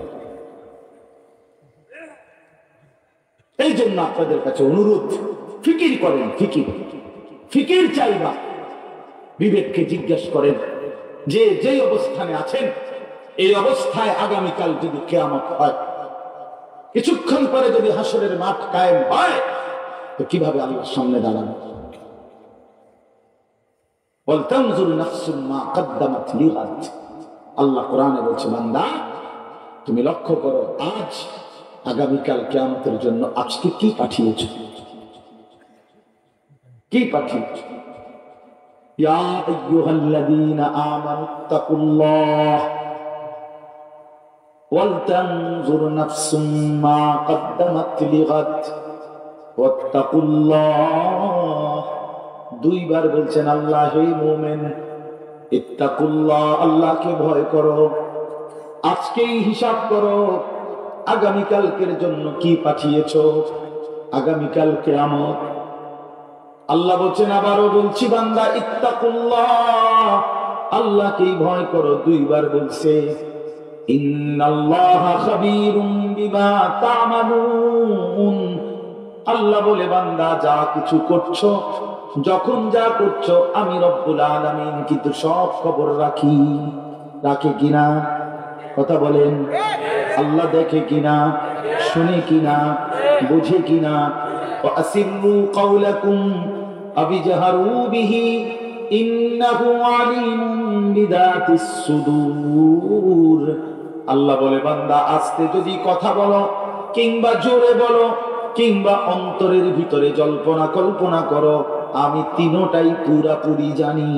এই জন্য আপনাদের কাছে অনুরোধ, ফিকির করেন, ফিকির চাইবা, বিবেককে জিজ্ঞেস করেন যে যেই অবস্থানে আছেন এই অবস্থায় আগামীকাল যদি কিয়ামত হয়, কিছুক্ষণ পরে যদি হাসরের মাঠ কায়েম হয়, তো কিভাবে আল্লাহর সামনে দাঁড়ানো? আল্লাহ কোরআনে বলছে, বান্দা তুমি লক্ষ্য করো, আজ আগামীকাল কিয়ামতের জন্য আজকে কি পাঠিয়েছ, কি পাঠিয়েছ? ইয়া আইয়ুহাল্লাযীনা আমানুত্তাকুল্লাহ ওয়ালতানজুর নাফসুম মা কদ্দামাত লিগাদ ওয়াত্তাকুল্লাহ। দুইবার বলছেন আল্লাহ, হে মুমিন ইত্তাকুল্লাহ, আল্লাহকে ভয় করো, আজকেই হিসাব করো আগামীকালকের জন্য কি পাঠিয়েছ, আগামীকাল কিয়ামত। আল্লাহ বলছেন, আবারও বলছি বান্দা ইত্তাকুল্লাহ, আল্লাহকেই ভয় করো, দুইবার বলছে। ইন্নাল্লাহা খাবীরুম বিমা তা'মালুন, আল্লাহ বলে বান্দা যা কিছু করছো, যখন যা করছো আমি রব্বুল আলামিন কিন্তু সব খবর রাখি। রাখে কিনা? কথা বলেন। আল্লাহ দেখে কিনা, শুনে কিনা, বুঝে কিনা? ওয়াসিররু কাওলাকুম আবিজহারু বিহি ইন্নাহু আলিমুম বিদাতিস সুদূর। আল্লাহ বলে বান্দা আস্তে যদি কথা বলো, কিংবা জোরে বলো, কিংবা অন্তরের ভিতরে জল্পনা কল্পনা করো, আমি তিনোটাই পুরাপুরি জানি।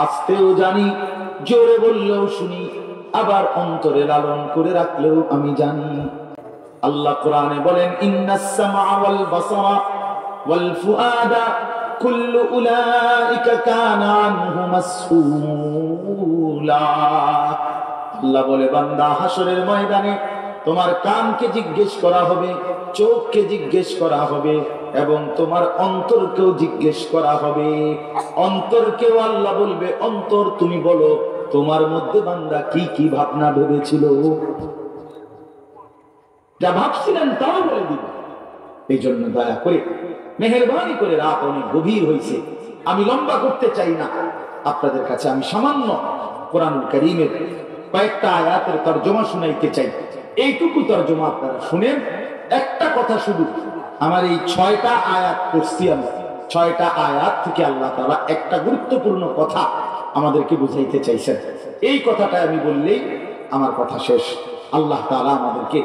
আস্তেও জানি, জোরে বললেও শুনি, আবার অন্তরে লালন করে রাখলেও আমি জানি। আল্লাহ কোরআনে বলেন, ইন্নাস সামআ ওয়াল বাসারা ওয়াল ফুআদা কুল্লু উলাইকা কানা আনহু মাসউলা। আল্লাহ বলে বান্দা হাসরের ময়দানে তোমার কানকে জিজ্ঞেস করা হবে, চোখকে জিজ্ঞেস করা হবে, এবং তোমার অন্তরকেও জিজ্ঞেস করা হবে। অন্তরকেও আল্লাহ বলবে, অন্তর তুমি বলো তোমার মধ্যে বান্দা কি কি ভাবনা ভেবেছিল, যা ভাবছিলেন তাও বলে দিবে। এই জন্য দয়া করে মেহেরবানি করে, রাত অনেক গভীর হয়েছে, আমি লম্বা করতে চাই না, আপনাদের কাছে আমি সামান্য কোরআনুল কারীমের কয়েকটা আয়াতের তরজমা শুনাইতে চাই। এইটুকু তরজমা আপনারা শুনেন। একটা কথা শুধু, আমার এই 6টা আয়াত পড়ছি আমি, 6টা আয়াত থেকে আল্লাহ তাআলা একটা গুরুত্বপূর্ণ কথা আমাদেরকে বুঝাইতে চাইছেন। এই কথাটা আমি বললেই আমার কথা শেষ। আল্লাহ তাআলা আমাদেরকে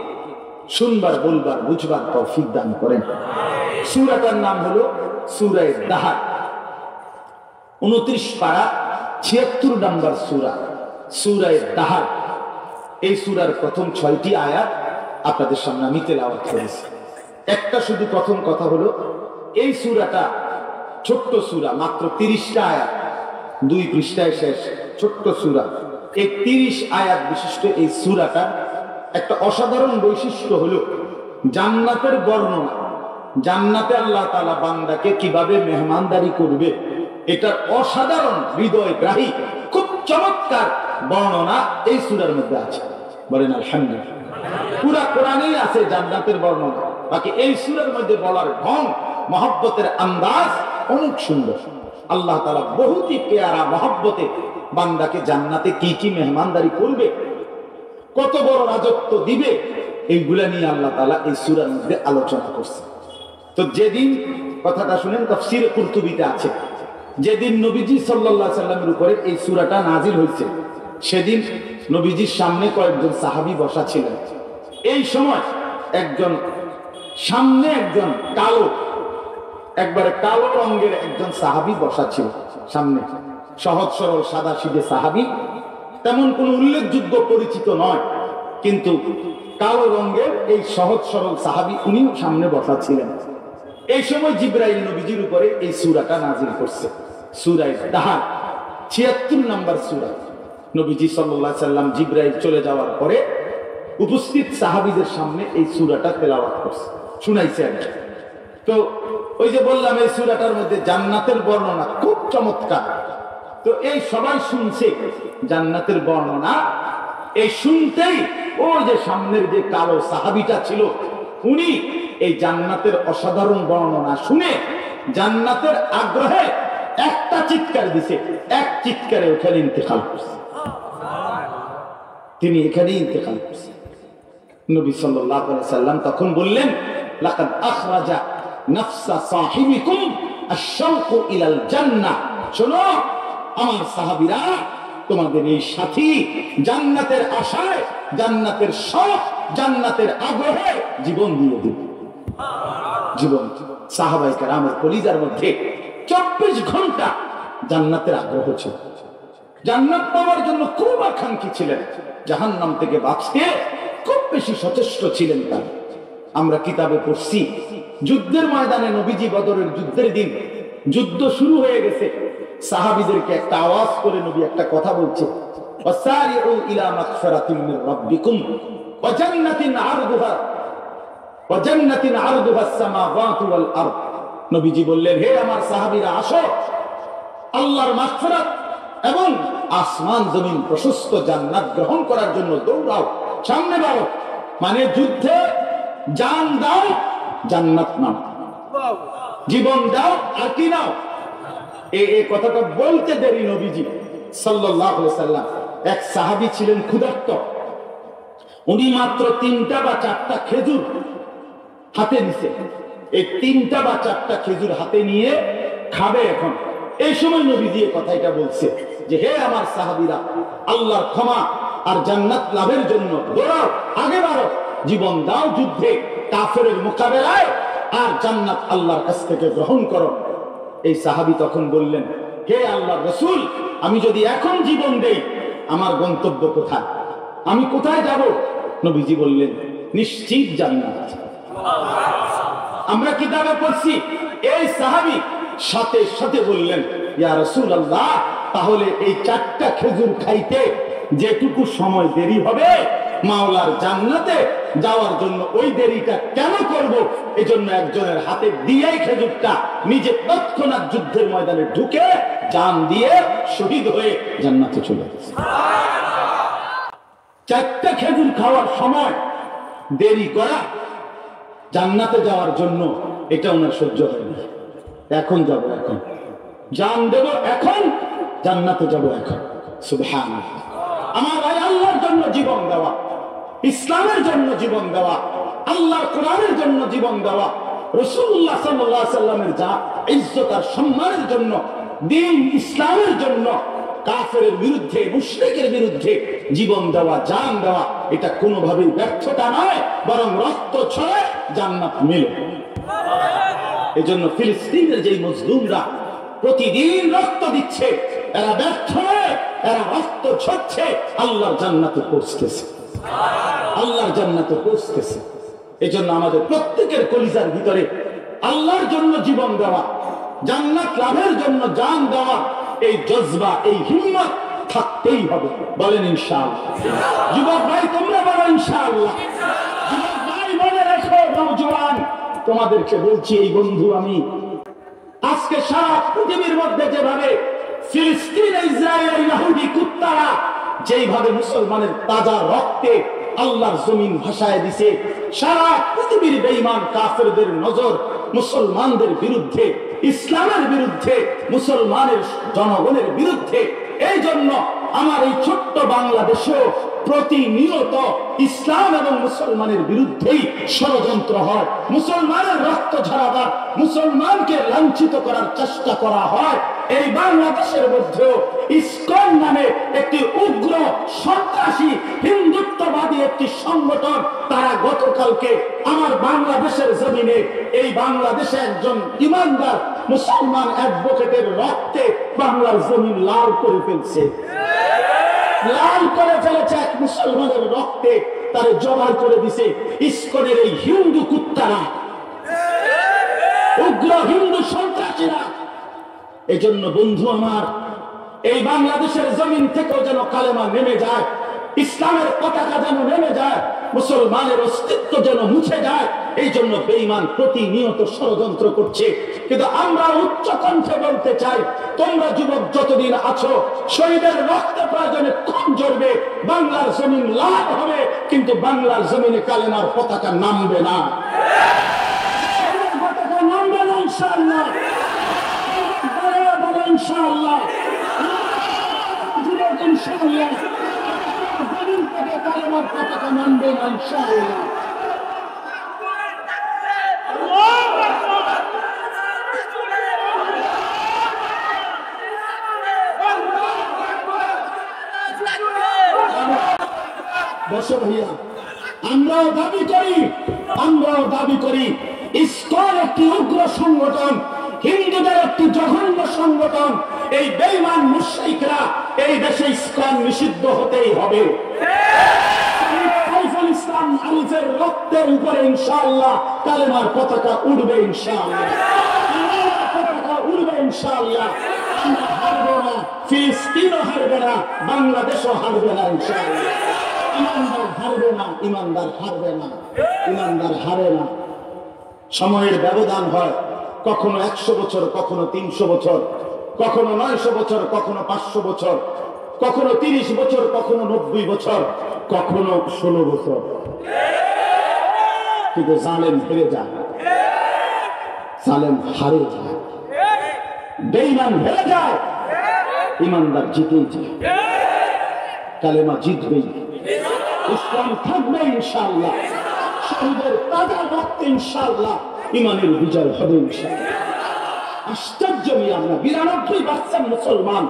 শুনবার, বলবার, বুঝবার তৌফিক দান করেন। সূরাটার নাম হলো সূরা দাহার, 29 পারা 76 নম্বর সূরা, সূরা দাহার। এই সূরার প্রথম 6টি আয়াত আপনাদের সামনে আমি তেলাওয়াত করেছি। একটা শুধু প্রথম কথা হলো, এই সূরাটা ছোট্ট সূরা, মাত্র 30টা আয়াত, 2 পৃষ্ঠায় শেষ, ছোট্ট সূরা। এই 30 আয়াত বিশিষ্ট এই সূরাটা একটা অসাধারণ বৈশিষ্ট্য হলো জান্নাতের বর্ণনা। জান্নাতে আল্লাহ তাআলা বান্দাকে কিভাবে মেহমানদারি করবে, এটার অসাধারণ হৃদয়গ্রাহী খুব চমৎকার বর্ণনা এই সূরার মধ্যে আছে। বলেন আলহামদুলিল্লাহ। পুরা কোরআনেই আছে জান্নাতের বর্ণনা, বাকি এই সূরার মধ্যে বলার ঢং, মহব্বতের আন্দাজ অনেক সুন্দর। আল্লাহ তাআলা বহুতই পেয়ারা মহব্বতে বান্দাকে জান্নাতে কি কি মেহমানদারি করবে, কত বড় রাজত্ব দিবে, এইগুলা নিয়ে আল্লাহ তাআলা এই সূরার মধ্যে আলোচনা করছে। তো যেদিন কথাটা শুনেন, তাফসীরে কুরতুবীতে আছে, যেদিন নবীজি সাল্লাল্লাহু আলাইহি সাল্লামের উপরে এই সূরাটা নাজিল হয়েছে, সেদিন নবীজির সামনে কয়েকজন সাহাবী বসা ছিলেন। এই সময় একজন সামনে, একজন কালো, একবারে কালো রঙের একজন সাহাবী বসা ছিল সামনে, সহজ সরল সাদা সিধে সাহাবী, তেমন কোনো উল্লেখযোগ্য পরিচিত নয়, কিন্তু কালো রঙের এই সহজ সরল সাহাবী উনি সামনে বসা ছিলেন। এই সময় জিবরাইল নবীজির উপরে এই সূরাটা নাজিল করছে। সূরা দাহার ৭৬ নম্বর সূরা। নবীজি সাল্লাল্লাহু আলাইহি সাল্লাম জিবরাইল চলে যাওয়ার পরে উপস্থিত সাহাবীদের সামনে এই সূরাটা তেলাওয়াত করছে, শুনাইছেন। তো ওই যে বললাম এই সূরাটার মধ্যে জান্নাতের বর্ণনা খুব চমৎকার। তো এই সবাই শুনছে জান্নাতের বর্ণনা, এই শুনতেই ওই যে সামনের যে কালো সাহাবীটা ছিল উনি এই জান্নাতের অসাধারণ বর্ণনা শুনে জান্নাতের আগ্রহে একটা চিৎকার দিছে, এক চিৎকারে ওখানে ইন্তেকাল করছে, তিনি এখানেই ইন্তেকাল করছেন। নবী সাল্লাল্লাহু আলাইহি সাল্লাম তখন বললেন, লাকাদ আখরাজা নাফসা সাহিবিকুম আশ-শাওকু ইলাল জান্নাহ। শোনো আমার সাহাবীরা, তোমাদের এই সাথী জান্নাতের আশায়, জান্নাতের শখ, জান্নাতের আগ্রহে জীবন দিয়ে দিবে। জীবন সাহাবায়ে কেরামের কলিজার মধ্যে 24 ঘন্টা জান্নাতের আগ্রহ ছিল, জান্নাত পাওয়ার জন্য খুব আকাঙ্ক্ষী ছিলেন, জাহান্নাম থেকে বাঁচতে খুব বেশি সচেষ্ট ছিলেন তারা। আমরা কিতাবে পড়ছি যুদ্ধের ময়দানে নবীজি বদরের যুদ্ধের দিন যুদ্ধ শুরু হয়ে গেছে, সাহাবীদেরকে একটা আওয়াজ করে নবী একটা কথা বলছে, ওয়াসারিউ ইলা মাগফিরাতিন মির রাব্বিকুম ওয়া জান্নাতিন আরদুহা আস-সামাওয়াতু ওয়াল আরদ। নবীজি বললেন, হে আমার সাহাবীরা, আসো আল্লাহর মাগফিরাত এবং আসমান জমিন প্রশস্ত জান্নাত গ্রহণ করার জন্য দৌড়াও, সামনে বাড়ো। মানে যুদ্ধে জান দাও, জান্নাত নাও, জীবন দাও আর কি নাও। এই কথাটা বলতে দেরি নবীজি সাল্লাল্লাহু আলাইহি সাল্লাম, এক সাহাবী ছিলেন ক্ষুধার্ত, উনি মাত্র 3টা বা 4টা খেজুর হাতে নিছে, এই 3টা বা 4টা খেজুর হাতে নিয়ে খাবে এখন। এই সময় নবীজি এই কথাটা বলছে যে, হে আমার সাহাবীরা, আল্লাহর ক্ষমা আর জান্নাত লাভের জন্য দৌড়াও, আগে বাড়ো, জীবন দাও যুদ্ধে কাফেরের মোকাবেলায়, আর জান্নাত আল্লাহর কাছ থেকে গ্রহণ করো। এই সাহাবী তখন বললেন, হে আল্লাহর রাসূল, আমি যদি এখন জীবন দেই আমার গন্তব্য কোথায়, আমি কোথায় যাব? নবীজি বললেন, নিশ্চিত জান্নাত। আমরা কিতাবে পড়ছি এই সাহাবী সাথে সাথে বললেন, ইয়া রাসূলুল্লাহ, তাহলে এই 4টা খেজুর খাইতে যেটুকু সময় দেরি হবে, মাওলার জান্নাতে যাওয়ার জন্য ওই দেরিটা কেন করব? এজন্য একজনের হাতে দিয়েই খেজুরটা নিজে তৎক্ষণাৎ যুদ্ধের ময়দানে ঢুকে জান দিয়ে শহীদ হয়ে জান্নাতে চলে গেছে। 4টা খেজুর খাওয়ার সময় দেরি করা জান্নাতে যাওয়ার জন্য, এটা ওনার সহ্য হয়নি। এখন যাব, এখন জান দেব, এখন জান্নাতে যাব, এখন। সুবহানাল্লাহ। আমার ভাই, আল্লাহর জন্য জীবন দেওয়া, ইসলামের জন্য জীবন দেওয়া, আল্লাহর কোরআনের জন্য জীবন দেওয়া, রাসূলুল্লাহ সাল্লাল্লাহু আলাইহি সাল্লামের যা ইজ্জত আর সম্মানের জন্য, দ্বীন ইসলামের জন্য কাফেরের বিরুদ্ধে, মুশরিকের বিরুদ্ধে জীবন দেওয়া, জান দেওয়া, এটা কোনোভাবেই ব্যর্থতা নয়, বরং রক্ত ছড়ে জান্নাত মিলে। এজন্য ফিলিস্তিনের যেই মজলুমরা প্রতিদিন রক্ত দিচ্ছে, এরা ব্যর্থ নয়, এরা রক্ত ঝরছে, আল্লাহর জান্নাতে পৌঁছতেছে, আল্লাহর জান্নাতে পৌঁছতেছে। এজন্য আমাদের প্রত্যেকের কলিজার ভিতরে আল্লাহর জন্য জীবন দেওয়া, জান্নাত লাভের জন্য জান দেওয়া, এই জজবা, এই হিম্মত থাকতেই হবে। বলেন ইনশাআল্লাহ। যুবক ভাই, তোমরা বলো ইনশাআল্লাহ। যুবক ভাই, মনে রেখো, নওজোয়ান, তোমাদেরকে বলছি, এই বন্ধু আমি, আজকে সারা পৃথিবীর মধ্যে যেভাবে ফিলিস্তিন, ইসরায়েল, ইহুদি কুত্তারা যেইভাবে মুসলমানের তাজা রক্তে আল্লাহর জমিন ভাসায় দিছে, সারা পৃথিবীর বেঈমান কাফেরদের নজর মুসলমানদের বিরুদ্ধে, ইসলামের বিরুদ্ধে, মুসলমানের জনগণের বিরুদ্ধে। এই জন্য আমার এই ছোট্ট বাংলাদেশেও প্রতিনিয়ত ইসলাম এবং মুসলমানের বিরুদ্ধেই ষড়যন্ত্র হয়, মুসলমানের রক্ত ঝরাবার, মুসলমানকে লাঞ্ছিত করার চেষ্টা করা হয়। এই বাংলাদেশের মধ্যেও ইসকন নামে একটি উগ্র সন্ত্রাসী হিন্দুত্ববাদী একটি সংগঠন, তারা গতকালকে আমার বাংলাদেশের জমিনে, এই বাংলাদেশে একজন ইমানদার মুসলমান অ্যাডভোকেটের রক্তে বাংলার জমিন লাল করে ফেলছে, লাল করে ফেলেছে। এক মুসলমানের রক্তে তারে জবাই করে দিছে ইসকনের এই হিন্দু কুত্তারা, উগ্র হিন্দু সন্ত্রাসীরা। এজন্য বন্ধু আমার, এই বাংলাদেশের জমিন থেকেও যেন কালেমা নেমে যায়, ইসলামের পতাকা যেন নেমে যায়, মুসলমানের অস্তিত্ব যেন মুছে যায়। এই জন্য বেঈমান প্রতিনিয়ত ষড়যন্ত্র করছে। কিন্তু আমরা উচ্চ কণ্ঠে বলতে চাই, তোমরা যুবক যতদিন আছো, শহীদের রক্তে প্রয়োজনে কম ঝরবে, বাংলার জমিন লাভ হবে, কিন্তু বাংলার জমিনে কালেমার পতাকা নামবে না। পতাকা নামবে না ইনশাআল্লাহ, ইনশাআল্লাহ, যুবক ইনশাআল্লাহ জমিন থেকে কালেমার পতাকা নামবে না ইনশাআল্লাহ। বসো ভাইয়া, আমরাও দাবি করি ইসকন একটি উগ্র সংগঠন, হিন্দুদের একটি জঘন্য সংগঠন। এই বেঈমান মুশরিকরা এই দেশে ইসকন নিষিদ্ধ হতেই হবে। সাইফুল ইসলাম আরিফের রক্তের উপরে ইনশাআল্লাহ কালেমার পতাকা উড়বে ইনশাআল্লাহ, পতাকা উড়বে ইনশাআল্লাহ। আমরা হারবো না, ফিলিস্তিনও হারবে না, বাংলাদেশও হারবে না ইনশাআল্লাহ। ইমানদার হারবে না, ইমানদার হারবে না, ইমানদার হারে না। সময়ের ব্যবধান হয়, কখনো 100 বছর, কখনো 300 বছর, কখনো 900 বছর, কখনো 500 বছর, কখনো 30 বছর, কখনো 90 বছর, কখনো 16 বছর। কিন্তু জালেম হেরে যায়, জালেম হারে যায়, বেঈমান হেরে যায়, ইমানদার জিতেই যায়। কালেমা জিতবেই, ইসলাম থাকবে ইনশাআল্লাহ, শহীদের তাজা রক্তে ইনশাআল্লাহ ইমানের বিজয় হবে ইনশাআল্লাহ। আশ্চর্য আমরা 92% মুসলমান,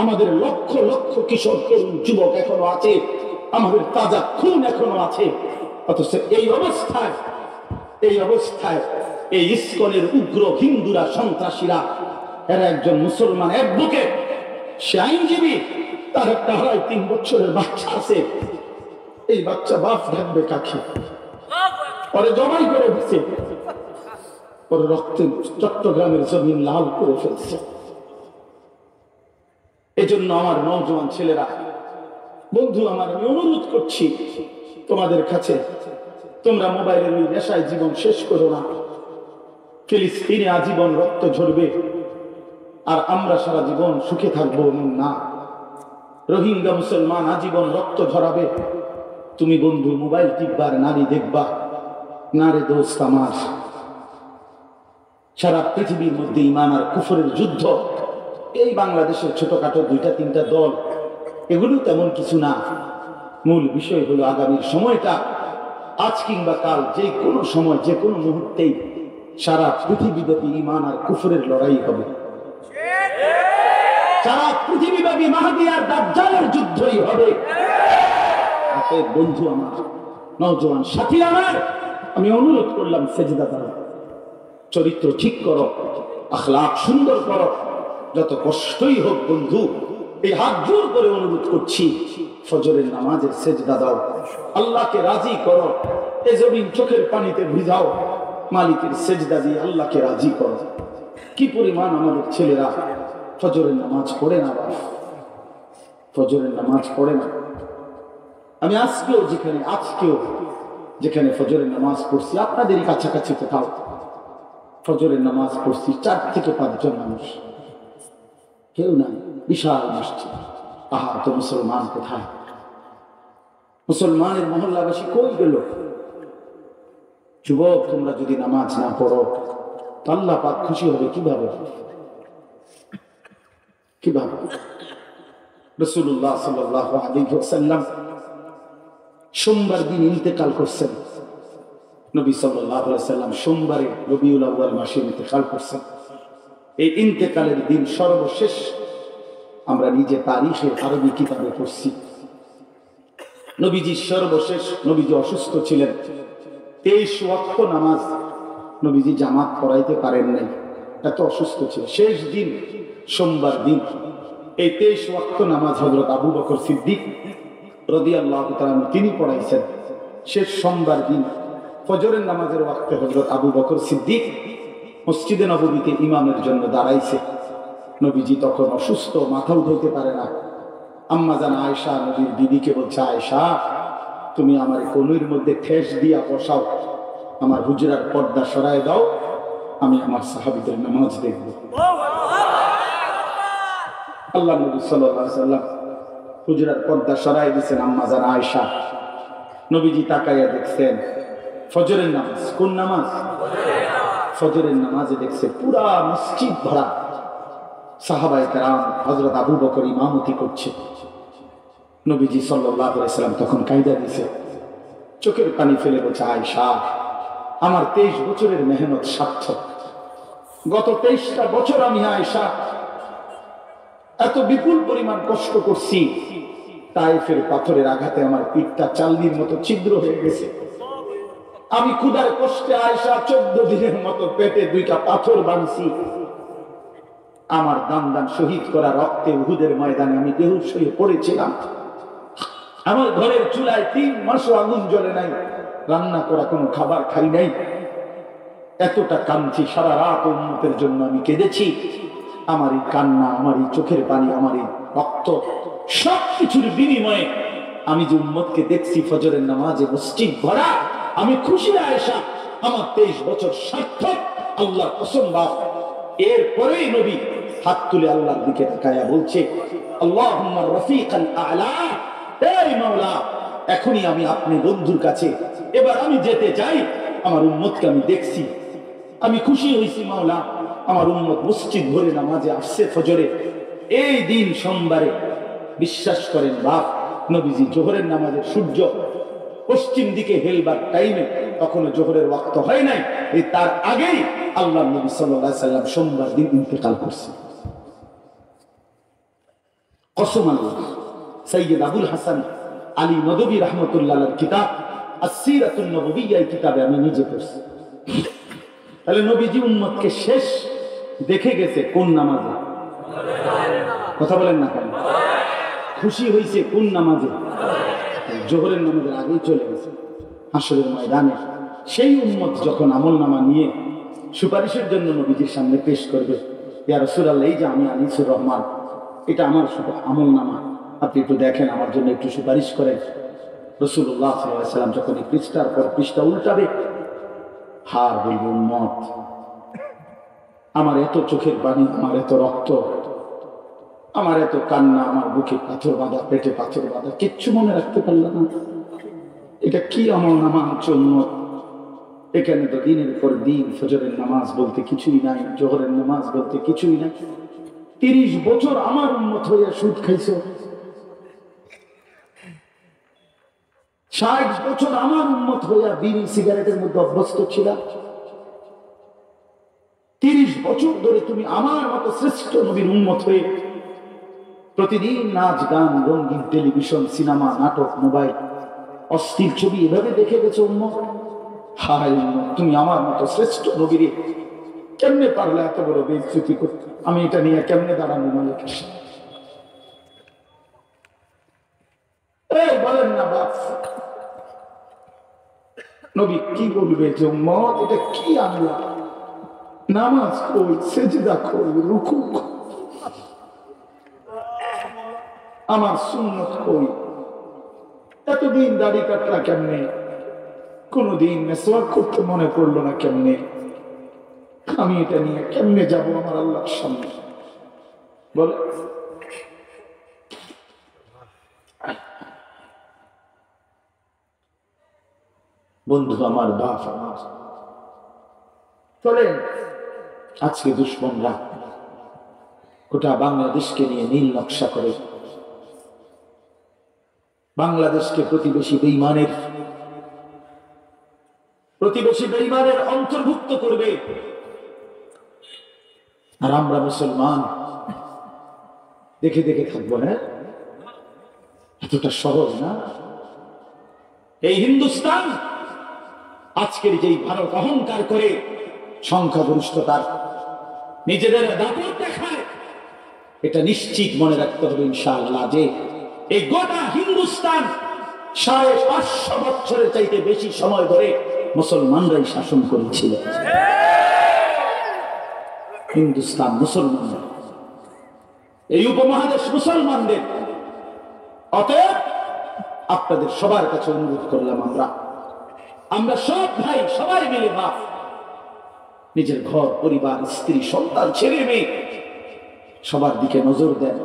আমাদের লক্ষ লক্ষ কিশোর তরুণ যুবক এখনো আছে, আমাদের তাজা খুন এখনো আছে, অথচ এই অবস্থায় এই ইসকনের উগ্র হিন্দুরা, সন্ত্রাসীরা, এরা একজন মুসলমান অ্যাডভোকেট, সে আইনজীবী, তার একটা 3 বছরের বাচ্চা আছে। এই বাচ্চা বাপ ডাকবে কাকে, পরে জবাই করে দিচ্ছে, পরে রক্তে চট্টগ্রামের জমিন লাল করে ফেলছে। এজন্য আমার নওজোয়ান ছেলেরা, বন্ধু আমার, আমি অনুরোধ করছি তোমাদের কাছে, তোমরা মোবাইলের ওই নেশায় জীবন শেষ করো না। ফিলিস্তিনে আজীবন রক্ত ঝরবে, আর আমরা সারা জীবন সুখে থাকবো না। রোহিঙ্গা মুসলমান আজীবন রক্ত ঝরাবে, তুমি বন্ধু মোবাইল টিপবার, নারী দেখবা, না রে দোস্ত আমার। সারা পৃথিবীর মধ্যে ঈমান আর কুফরের যুদ্ধ, এই বাংলাদেশের ছোটখাটো 2-3টা দল, এগুলো তেমন কিছু না। মূল বিষয় হলো আগামীর সময়টা, আজ কিংবা কাল, যে কোনো সময়, যে কোনো মুহূর্তেই সারা পৃথিবীব্যাপী ঈমান আর কুফরের লড়াই হবে। সারা পৃথিবীব্যাপী মাহদী আর দাজ্জালের যুদ্ধই হবে। বন্ধু আমার, নওজোয়ান সাথী আমার, আমি অনুরোধ করলাম, সেজদা দাও, চরিত্র ঠিক করো, আখলাক সুন্দর করো, যত কষ্টই হোক বন্ধু, এই হাত জোর করে অনুরোধ করছি, ফজরের নামাজের সেজদা দাও, আল্লাহকে রাজি করো, এ জমিন চোখের পানিতে ভিজাও, মালিকের সেজদা দিয়ে আল্লাহকে রাজি করো। কি পরিমাণ আমাদের ছেলেরা ফজরের নামাজ পড়ে না, ফজরের নামাজ পড়ে না। আমি আজকেও যেখানে ফজরের নামাজ পড়ছি, আপনাদেরই কাছাকাছি কোথাও ফজরের নামাজ পড়ছি, 4 থেকে 5 জন মানুষ, কেউ নাই, বিশাল মসজিদ। আহা, তো মুসলমান কোথায়? মুসলমানের মহল্লাবাসী কই গেল? যুবক, তোমরা যদি নামাজ না পড়ো, আল্লাহ পাক খুশি হবে কিভাবে? রাসূলুল্লাহ সাল্লাল্লাহু আলাইহি ওয়াসাল্লাম সোমবার দিন ইন্তেকাল করছেন। নবী সাল্লাল্লাহু আলাইহি ওয়াসাল্লাম সোমবারে রবিউল আউয়াল মাসে ইন্তেকাল করছেন। এই ইন্তেকালের দিন সর্বশেষ আমরা নিজে তারিখে আরবি কিতাবে পড়ছি, নবীজি সর্বশেষ, নবীজি অসুস্থ ছিলেন, 23 ওয়াক্ত নামাজ নবীজি জামাত পড়াইতে পারেন নাই, এত অসুস্থ ছিল। শেষ দিন সোমবার দিন এই 23 ওয়াক্ত নামাজ হযরত আবু বকর সিদ্দিক রাদিয়াল্লাহু তাআলা তিনি পড়াইছেন। শেষ সোমবার দিন ফজরের নামাজের ওয়াক্তে হযরত আবু বকর সিদ্দিক মসজিদে নববীতে ইমামের জন্য দাঁড়াইছে। নবীজি তখন অসুস্থ, মাথা উঠাইতে পারে না। আম্মা জান আয়েশা নবীর বিবিকে বলছে, আয়েশা তুমি আমার কনুইর মধ্যে ঠেস দিয়া বসাও, আমার হুজরার পর্দা সরায় দাও, আমি আমার সাহাবীদের নামাজ দেখব। আল্লাহ নবী সাল্লাল্লাহু আলাইহি ওয়াসাল্লাম হুজরার পর্দা সরাই দিয়েছেন। আম্মা জান আয়েশা নবীজি তাকাইয়া দেখছেন ফজরের নামাজ। কোন নামাজ? ফজরের নামাজে দেখছে পুরা মসজিদ ভরা, সাহাবায়ে কেরাম, হযরত আবু বকর ইমামতি করছে। নবীজি সাল্লাল্লাহু আলাইহি ওয়াসাল্লাম তখন কায়দা দিয়েছে, চোখের পানি ফেলে বলছে, আয়েশা আমার 23 বছরের মেহনত সার্থক। গত 23টা বছর আমি আয়েশা এত বিপুল পরিমাণ কষ্ট করছি, তায়েফের পাথরের আঘাতে আমার পিঠটা চালনির মতো ছিদ্র হয়ে গেছে। আমি ক্ষুধার কষ্টে আয়েশা 14 দিনের মতো পেটে 2টা পাথর বাঁধছি। আমার দান দান শহীদ করা রক্তে উহুদের ময়দানে আমি বেহুশ হয়ে পড়েছিলাম। আমার ঘরের চুলায় 3 মাসও আগুন জ্বলে নাই, রান্না করা কোনো খাবার খাই নাই। এতটা কাঁদছি, সারা রাত উম্মতের জন্য আমি কেঁদেছি। আমার এই কান্না, আমার এই চোখের পানি, আমার এই রক্ত, সবকিছুর বিনিময়ে আমি যে উম্মতকে দেখছি ফজরের নামাজে মসজিদ ভরা, আমি খুশি আয়েশা, আমার 23 বছর সার্থক, আল্লাহর কসম বাপ। এরপরেই নবী হাত তুলে আল্লাহর দিকে তাকায়া বলছে, আল্লাহুম্মা রফিকাল আ'লা, এই মাওলা এখনই আমি আপনি বন্ধুর কাছে, এবার আমি যেতে চাই। আমার উম্মতকে আমি দেখছি, আমি খুশি হয়েছি মাওলা, আমার উম্মত মসজিদ ভরে নামাজে আসছে ফজরে। এই দিন সোমবারে বিশ্বাস করেন বাপ, নবীজি জোহরের নামাজের সূর্য পশ্চিম দিকে হেলবার টাইমে, তখনও জোহরের ওয়াক্ত হয় নাই, এই তার আগেই আল্লাহ নবী সাল্লাল্লাহু আলাইহি সাল্লাম সোমবার দিন ইন্তেকাল করছে। কসম আল্লাহ, সৈয়দ আবুল হাসান আলী নদভী রাহমাতুল্লাহ আলাইহির কিতাব আস-সিরাতুন নববিয়্যাহ, এই কিতাবে আমি নিজে পড়ছি। তাহলে নবীজি উম্মতকে শেষ দেখে গেছে কোন নামাজে? কথা বলেন না কেন? খুশি হয়েছে কোন নামাজে? জোহরের নামাজের আগেই চলে গেছে হাসরের ময়দানে। সেই উম্মত যখন আমলনামা নিয়ে সুপারিশের জন্য নবীজির সামনে পেশ করবে, ইয়া রাসূলুল্লাহ, এই যে আমি আনিসুর রহমান, এটা আমার আমলনামা, আপনি একটু দেখেন, আমার জন্য একটু সুপারিশ করেন। রাসূলুল্লাহ সাল্লাল্লাহু আলাইহি ওয়াসাল্লাম যখন এই পৃষ্ঠার পর পৃষ্ঠা উল্টাবে, হার বলবে, উম্মত আমার এত চোখের পানি, আমার এত রক্ত, আমার এত কান্না, আমার বুকে পাথর বাঁধা, পেটে পাথর বাঁধা, কিচ্ছু মনে রাখতে পারলাম না। এটা কি আমলনামা আনছো উম্মত? এখানে তো দিনের পর দিন ফজরের নামাজ বলতে কিছুই নাই, জোহরের নামাজ বলতে কিছুই নাই। 30 বছর আমার উম্মত হইয়া সুদ খাইছো, 60 বছর আমার উম্মত হইয়া বিড়ি সিগারেটের মধ্যে অভ্যস্ত ছিল। 30 বছর ধরে তুমি আমার মতো শ্রেষ্ঠ নবীর উম্মত হয়ে প্রতিদিন নাচ গান, রঙিন টেলিভিশন, সিনেমা, নাটক, মোবাইল, অস্থির ছবি এভাবে দেখে গেছো উম্মত। হায় উম্মত, তুমি আমার মতো শ্রেষ্ঠ নবীর কেমনে পারলে এত বড় বেইজ্জতি করতে? আমি এটা নিয়ে কেমনে দাঁড়াবো মালিকের সামনে? এই বলেন না বাপ, নবী কি বলবে যে উম্মত এটা কি আনলা? নামাজ কই, সেজদা কই, রুকু কই, আমার সুন্নত কই? এতদিন দাড়ি কাটলা কেমনে? কোনদিন মেসওয়াক করতে মনে পড়লো না কেমনে? আমি এটা নিয়ে কেমনে যাবো আমার আল্লাহর সামনে? বলে বন্ধু আমার, বাপ আমার, চলেন আজকে দুশ্মনরা গোটা বাংলাদেশকে নিয়ে নীল নকশা করে বাংলাদেশকে প্রতিবেশী বেঈমানের অন্তর্ভুক্ত করবে। আর আমরা মুসলমান দেখে দেখে থাকবো না? এতটা সহজ না। এই হিন্দুস্তান আজকের যেই ভারত অহংকার করে সংখ্যাগরিষ্ঠতার নিজেদের দাপট দেখায়, এটা নিশ্চিত মনে রাখতে হবে ইনশাআল্লাহ যে এই গোটা হিন্দুস্তান 550 বছরের চাইতে বেশি সময় ধরে মুসলমানরাই শাসন করেছিল। হিন্দুস্তান মুসলমানদের, এই উপমহাদেশ মুসলমানদের। অতএব আপনাদের সবার কাছে অনুরোধ করলাম, আমরা সব ভাই সবাই মিলে বাপ, নিজের ঘর পরিবার স্ত্রী সন্তান ছেলে মেয়ে সবার দিকে নজর দেন।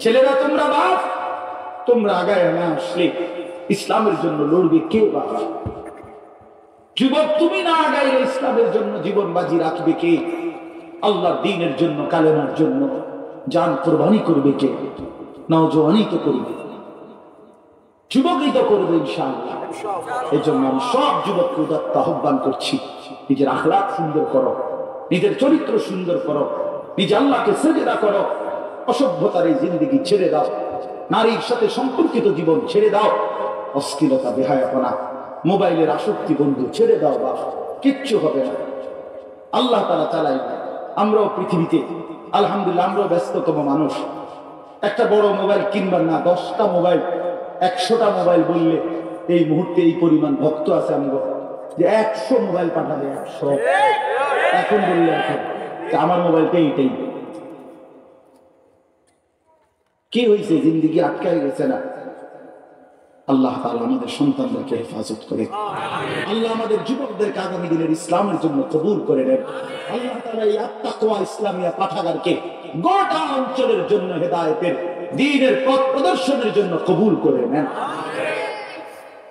ছেলেরা তোমরা বাপ, তোমরা আগায় না আসলে ইসলামের জন্য লড়বে কে বাপ? যুবক তুমি না আগাইলে ইসলামের জন্য জীবন বাজি রাখবে কে? আল্লাহর দ্বীনের জন্য কালেমার জন্য জান কুরবানি করবে কে? নওজওয়ানি তো করবে, যুবকই তো করবে ইনশাআল্লাহ। এই জন্য আমি সব যুবককে উদাত্ত আহ্বান করছি, নিজের আখলাক সুন্দর করো, নিজের চরিত্র সুন্দর করো, নিজে আল্লাহকে সেজদা করো, অসভ্যতার এই জিন্দেগি ছেড়ে দাও, নারীর সাথে সম্পর্কিত জীবন ছেড়ে দাও, অশ্লীলতা বেহায়াপনা মোবাইলের আসক্তি বন্ধু ছেড়ে দাও বাপ, কিচ্ছু হবে না। আল্লাহ তাআলা চালাই। আমরাও পৃথিবীতে আলহামদুলিল্লাহ আমরাও ব্যস্ততম মানুষ। একটা বড় মোবাইল কিনবার না 10টা মোবাইল 100টা মোবাইল বললে এই মুহূর্তে এই পরিমাণ ভক্ত আছে আমরা যে 100 মোবাইল পাঠাবে, 100 এখন বললে এখন আমার মোবাইলটা এইটাই। কি হয়েছে? জিন্দেগি আটকায় গেছে না? আল্লাহ তাআলা আমাদের সন্তানদেরকে হেফাজত করে, আল্লাহ আমাদের যুবকদেরকে আগামী দিনের ইসলামের জন্য কবুল করে নেন। আল্লাহ তাআলা এই আত্তাকওয়া ইসলামিয়া পাঠাগারকে গোটা অঞ্চলের জন্য হেদায়েতের দ্বীনের পথ প্রদর্শনের জন্য কবুল করে নেন।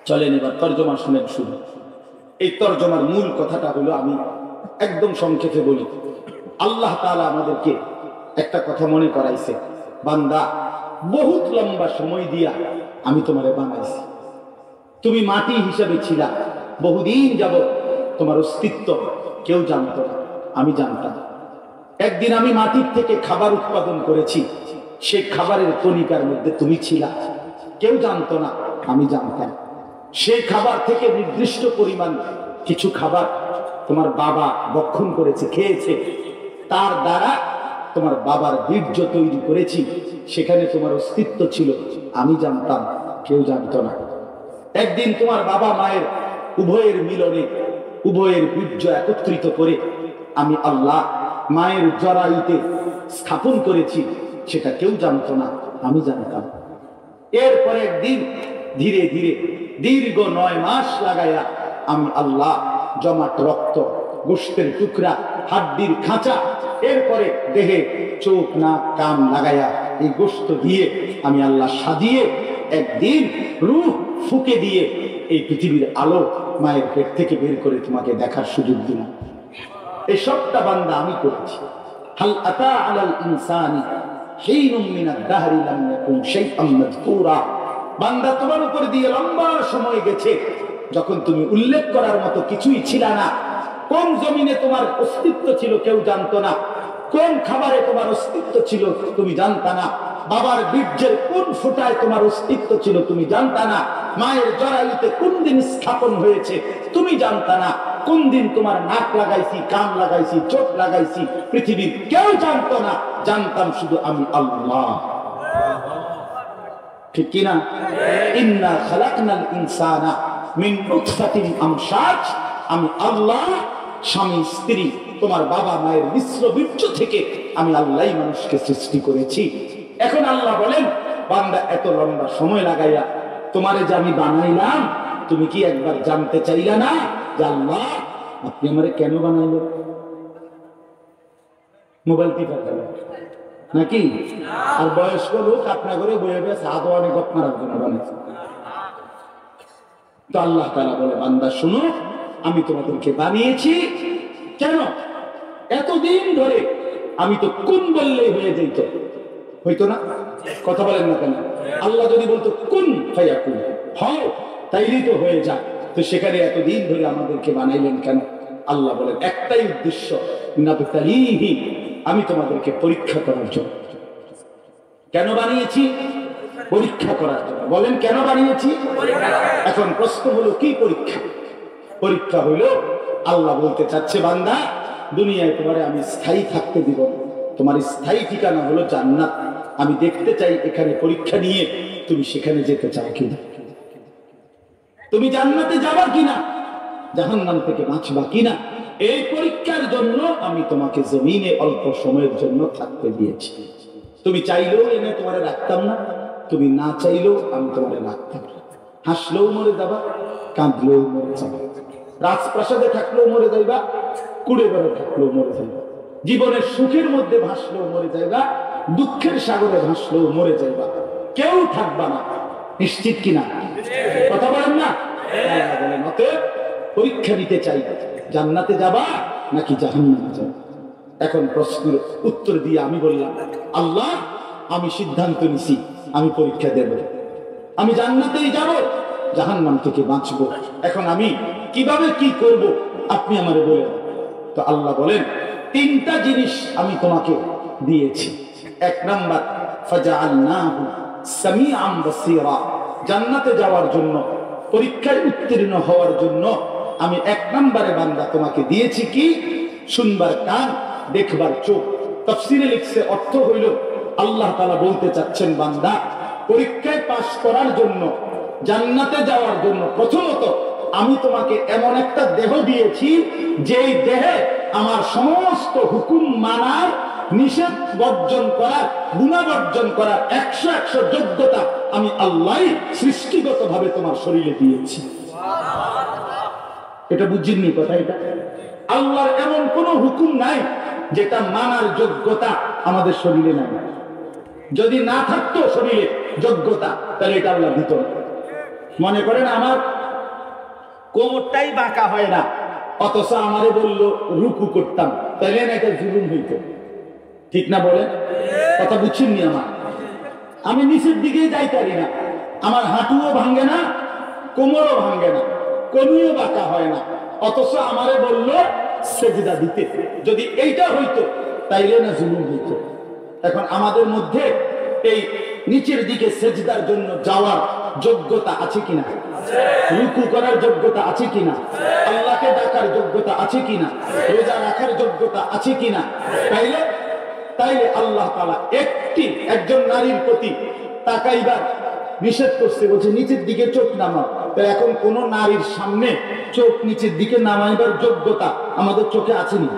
চলেন এবার তরজমা শুনেন। শুনুন, এই তরজমার মূল কথাটা হলো, আমি একদম সংক্ষেপে বলি। আল্লাহ তাআলা আমাদেরকে একটা কথা মনে করাইছে, বান্দা বহুত লম্বা সময় দিয়া আমি তোমারে বানাইছি, তুমি মাটি হিসেবে ছিলা, বহুদিন যাবত তোমার অস্তিত্ব কেউ জানত না, আমি জানতাম। একদিন আমি মাটির থেকে খাবার উৎপাদন করেছি, সেই খাবারের কণিকার মধ্যে তুমি ছিলা, কেউ জানতো না, আমি জানতাম। সেই খাবার থেকে নির্দিষ্ট পরিমাণ কিছু খাবার তোমার বাবা ভক্ষণ করেছে, খেয়েছে, তার দ্বারা তোমার বাবার বীর্য তৈরি করেছি, সেখানে তোমার অস্তিত্ব ছিল, আমি জানতাম, কেউ জানতো না। একদিন তোমার বাবা মায়ের উভয়ের মিলনে উভয়ের বীর্য একত্রিত করে আমি আল্লাহ মায়ের জরায়ুতে স্থাপন করেছি, সেটা কেউ জানতো না, আমি জানতাম। এরপরে একদিন ধীরে ধীরে দীর্ঘ 9 মাস লাগাইয়া আমি আল্লাহ জমাট রক্ত, গোশতের টুকরা, হাড্ডির খাঁচা, এরপরে দেহে চোখ নাক কান লাগাইয়া এই গোশত দিয়ে আমি আল্লাহ সাজিয়ে একদিন রূহ ফুঁকে দিয়ে এই পৃথিবীর আলো মায়ের পেট থেকে বের করে তোমাকে দেখার সুযোগ দিলাম। এই সবটা বান্দা আমি করেছি। হাল আতা আলাল ইনসানি হিনুম মিনাদ দাহরি লাম ইয়াকুন শাইআন মাযকুরা। বান্দা তোমার উপর দিয়ে লম্বা সময় গেছে যখন তুমি উল্লেখ করার মতো কিছুই ছিল না। কোন জমিনে তোমার অস্তিত্ব ছিল কেউ জানতো না, কোন খাবারে তোমার অস্তিত্ব ছিল তুমি জানতা না, বাবার বীর্যের কোন ফোঁটায় তোমার অস্তিত্ব ছিল তুমি জানতা না, মায়ের জরায়ুতে কোন দিন স্থাপন হয়েছে তুমি জানতা না, কোন দিন তোমার নাক লাগাইছি, কান লাগাইছি, চোখ লাগাইছি, পৃথিবীর কেউ জানতো না, জানতাম শুধু আমি আল্লাহ। ঠিক কিনা? ইন্না খালাকনাল ইনসানা মিন নুতফাতিন আমশাজ। আমি আল্লাহ স্বামী স্ত্রী তোমার বাবা মায়ের মিশ্র বীর্য থেকে আমি আল্লাহই মানুষকে সৃষ্টি করেছি। এখন আল্লাহ বলেন, বান্দা এত লম্বা সময় লাগাইয়া তোমারে যে আমি বানাইলাম, তুমি কি একবার জানতে চাইলা না যে আল্লাহ আপনি আমারে কেন বানাইলেন? মোবাইল টিপার নাকি? আর বয়স্ক লোক আপনার ঘরে বয়ে বেশ হাত অনেক আপনার জন্য বানাইছে। তো আল্লাহ তাআলা বলে, বান্দা শুনো, আমি তোমাদেরকে বানিয়েছি কেন? এতদিন ধরে আমি তো কুন বললেই হয়ে যেত, হইতো না? কথা বলেন না কেন? আল্লাহ যদি বলতো কুন ফায়াকুন, হও, তাইলেই তো হয়ে যায়। তো সেখানে এতদিন ধরে আমাদেরকে বানাইলেন কেন? আল্লাহ বলেন, একটাই উদ্দেশ্য, নাবতালিহি, আমি তোমাদেরকে পরীক্ষা করার জন্য। কেন বানিয়েছি? পরীক্ষা করার জন্য। বলেন কেন বানিয়েছি? এখন প্রশ্ন হলো, কি পরীক্ষা? পরীক্ষা হইল, আল্লাহ বলতে চাচ্ছে, বান্দা দুনিয়ায় তোমারে আমি স্থায়ী থাকতে দিব, তোমার স্থায়ী ঠিকানা হলো জান্নাত। আমি দেখতে চাই এখানে পরীক্ষা নিয়ে তুমি সেখানে যেতে চাও কিনা, তুমি জান্নাতে যাবা কিনা, জাহান্নাম থেকে বাঁচবা কিনা। এই পরীক্ষার জন্য আমি তোমাকে জমিনে অল্প সময়ের জন্য থাকতে দিয়েছি। তুমি চাইলেও এনে তোমারে রাখতাম না, তুমি না চাইলেও আমি তোমারে রাখতাম না। হাসলেও মরে যাবা, কাঁদলেও মরে যাবা, রাজপ্রাসাদে থাকলেও মরে যাইবা, কুড়ে ঘরে থাকলেও মরে যাইবা, জীবনের সুখের মধ্যে ভাসলেও মরে যাইবা, দুঃখের সাগরে ভাসলেও মরে যাইবা, কেউ থাকবা না। নিশ্চিত কিনা? কথা বলেন না? বলেন অতএব পরীক্ষা দিতে চাই, জান্নাতে যাবা নাকি জাহান্নামে যাবা? এখন প্রশ্নের উত্তর দিয়ে আমি বললাম, আল্লাহ আমি সিদ্ধান্ত নিছি আমি পরীক্ষা দেব, আমি জান্নাতেই যাব, জাহান্নাম থেকে বাঁচবো। এখন আমি কিভাবে কি করব আপনি আমারে বলেন। তো আল্লাহ বলেন, তিনটা জিনিস আমি তোমাকে দিয়েছি। এক নাম্বার, ফাজআলনাহু সামিআন বাসীরা, জান্নাতে যাওয়ার জন্য, পরীক্ষায় উত্তীর্ণ হওয়ার জন্য আমি এক নম্বরে বান্দা তোমাকে দিয়েছি কি? শুনবার কান, দেখবার চোখ। তাফসীরে লিখছে, অর্থ হইল আল্লাহ তাআলা বলতে চাচ্ছেন, বান্দা পরীক্ষায় পাশ করার জন্য, জান্নাতে যাওয়ার জন্য প্রথমত আমি তোমাকে এমন একটা দেহ দিয়েছি, যেই দেহে আমার সমস্ত হুকুম মানার, নিষেধ বর্জন করার, গুনাহ বর্জন করার 100 যোগ্যতা আমি আল্লাহ সৃষ্টিগত ভাবে তোমার শরীরে দিয়েছি। এটা বুঝিনি কথা? এটা আল্লাহর এমন কোন হুকুম নাই যেটা মানার যোগ্যতা আমাদের শরীরে নাই। যদি না থাকতো শরীরে যোগ্যতা, তাহলে এটা আল্লাহ দিত না। মনে করেন আমার কোমরটাই বাঁকা হয় না, অথচ আমারে বললো রুকু করতাম, তাহলে না এটা জুলুম হইত? ঠিক না বলেন? কথা বুঝছেননি? আমি নিচের দিকে যাইতে পারি না, আমার হাঁটুও ভাঙ্গে না, কোমরও ভাঙ্গে না, কনুইও বাঁকা হয় না, অথচ আমারে বললো সেজদা দিতে। যদি এইটা হইতো তাইলে না জুলুম হইত? এখন আমাদের মধ্যে এই নিচের দিকে সেজদার জন্য যাওয়ার যোগ্যতা আছে কিনা? রুকু করার যোগ্যতা আছে কিনা? আল্লাহকে ডাকার যোগ্যতা আছে কিনা? রোজা রাখার যোগ্যতা আছে কিনা? তাইলে আল্লাহ তাআলা একজন নারীর প্রতি তাকাইবার নিষেধ করছে, বলছে নিচের দিকে চোখ নামাও। তো এখন কোন নারীর সামনে চোখ নিচের দিকে নামাইবার যোগ্যতা আমাদের চোখে আছে না?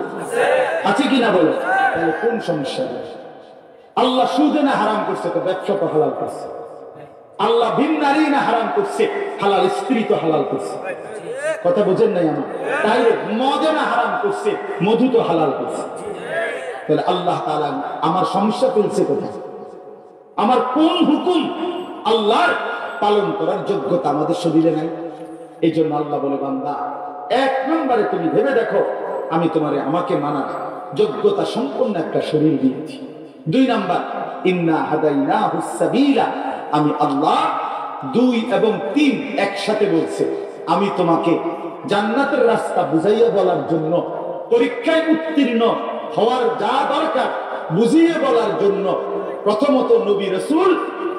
আছে কিনা বলে? তাহলে কোন সমস্যা? আল্লাহ সুদে না হারাম করছে, তো ব্যবসা তো হালাল করছে। আল্লাহ ভিন নারী না হারাম করছে, হালাল স্ত্রী তো হালাল করছে। কথা বোঝেন নাই আমার? তাই মদে না হারাম করছে, মধু তো হালাল করছে। তাহলে আল্লাহ তাআলা আমার সমস্যা ফেলছে কোথায়? আমার কোন হুকুম আল্লাহর পালন করার যোগ্যতা আমাদের শরীরে নাই? এই জন্য আল্লাহ বলে, বান্দা এক নম্বরে তুমি ভেবে দেখো, আমি তোমারে আমাকে মানার যোগ্যতা সম্পন্ন একটা শরীর দিয়েছি। 2 নাম্বার, ইন্না হাদাইনাহুস সাবিলা, আমি আল্লাহ 2 এবং 3 একসাথে বলছে, আমি তোমাকে জান্নাতের রাস্তা বুঝাইয়া বলার জন্য, পরীক্ষায় উত্তীর্ণ হওয়ার যা দরকার বুঝিয়ে বলার জন্য প্রথমত নবী রাসূল,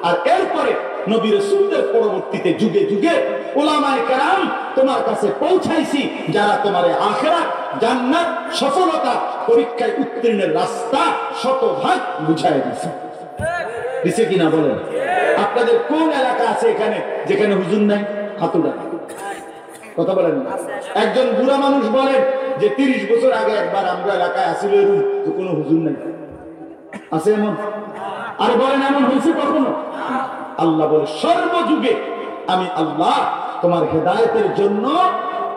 আর এরপরে নবী রাসূলদের পরবর্তীতে যুগে যুগে উলামায়ে কেরাম তোমার কাছে পৌঁছাইছি, যারা তোমারে আখিরাত, জান্নাত, সফলতা, পরীক্ষায় উত্তীর্ণের রাস্তা শতভাগ বুঝায় দিছে। দিছে কিনা বলেন? আপনাদের কোন এলাকা আছে এখানে যেখানে হুজুর নাই? হাতুড়া। কথা বলেন না। একজন বুড়া মানুষ বলেন যে 30 বছর আগে একবার আমরা এলাকায় আসিল, তো কোনো হুজুর নাই। আছে এমন? আর বলেন এমন হয়েছে কখনো? আল্লাহ বলে, সর্বযুগে আমি আল্লাহ তোমার হেদায়েতের জন্য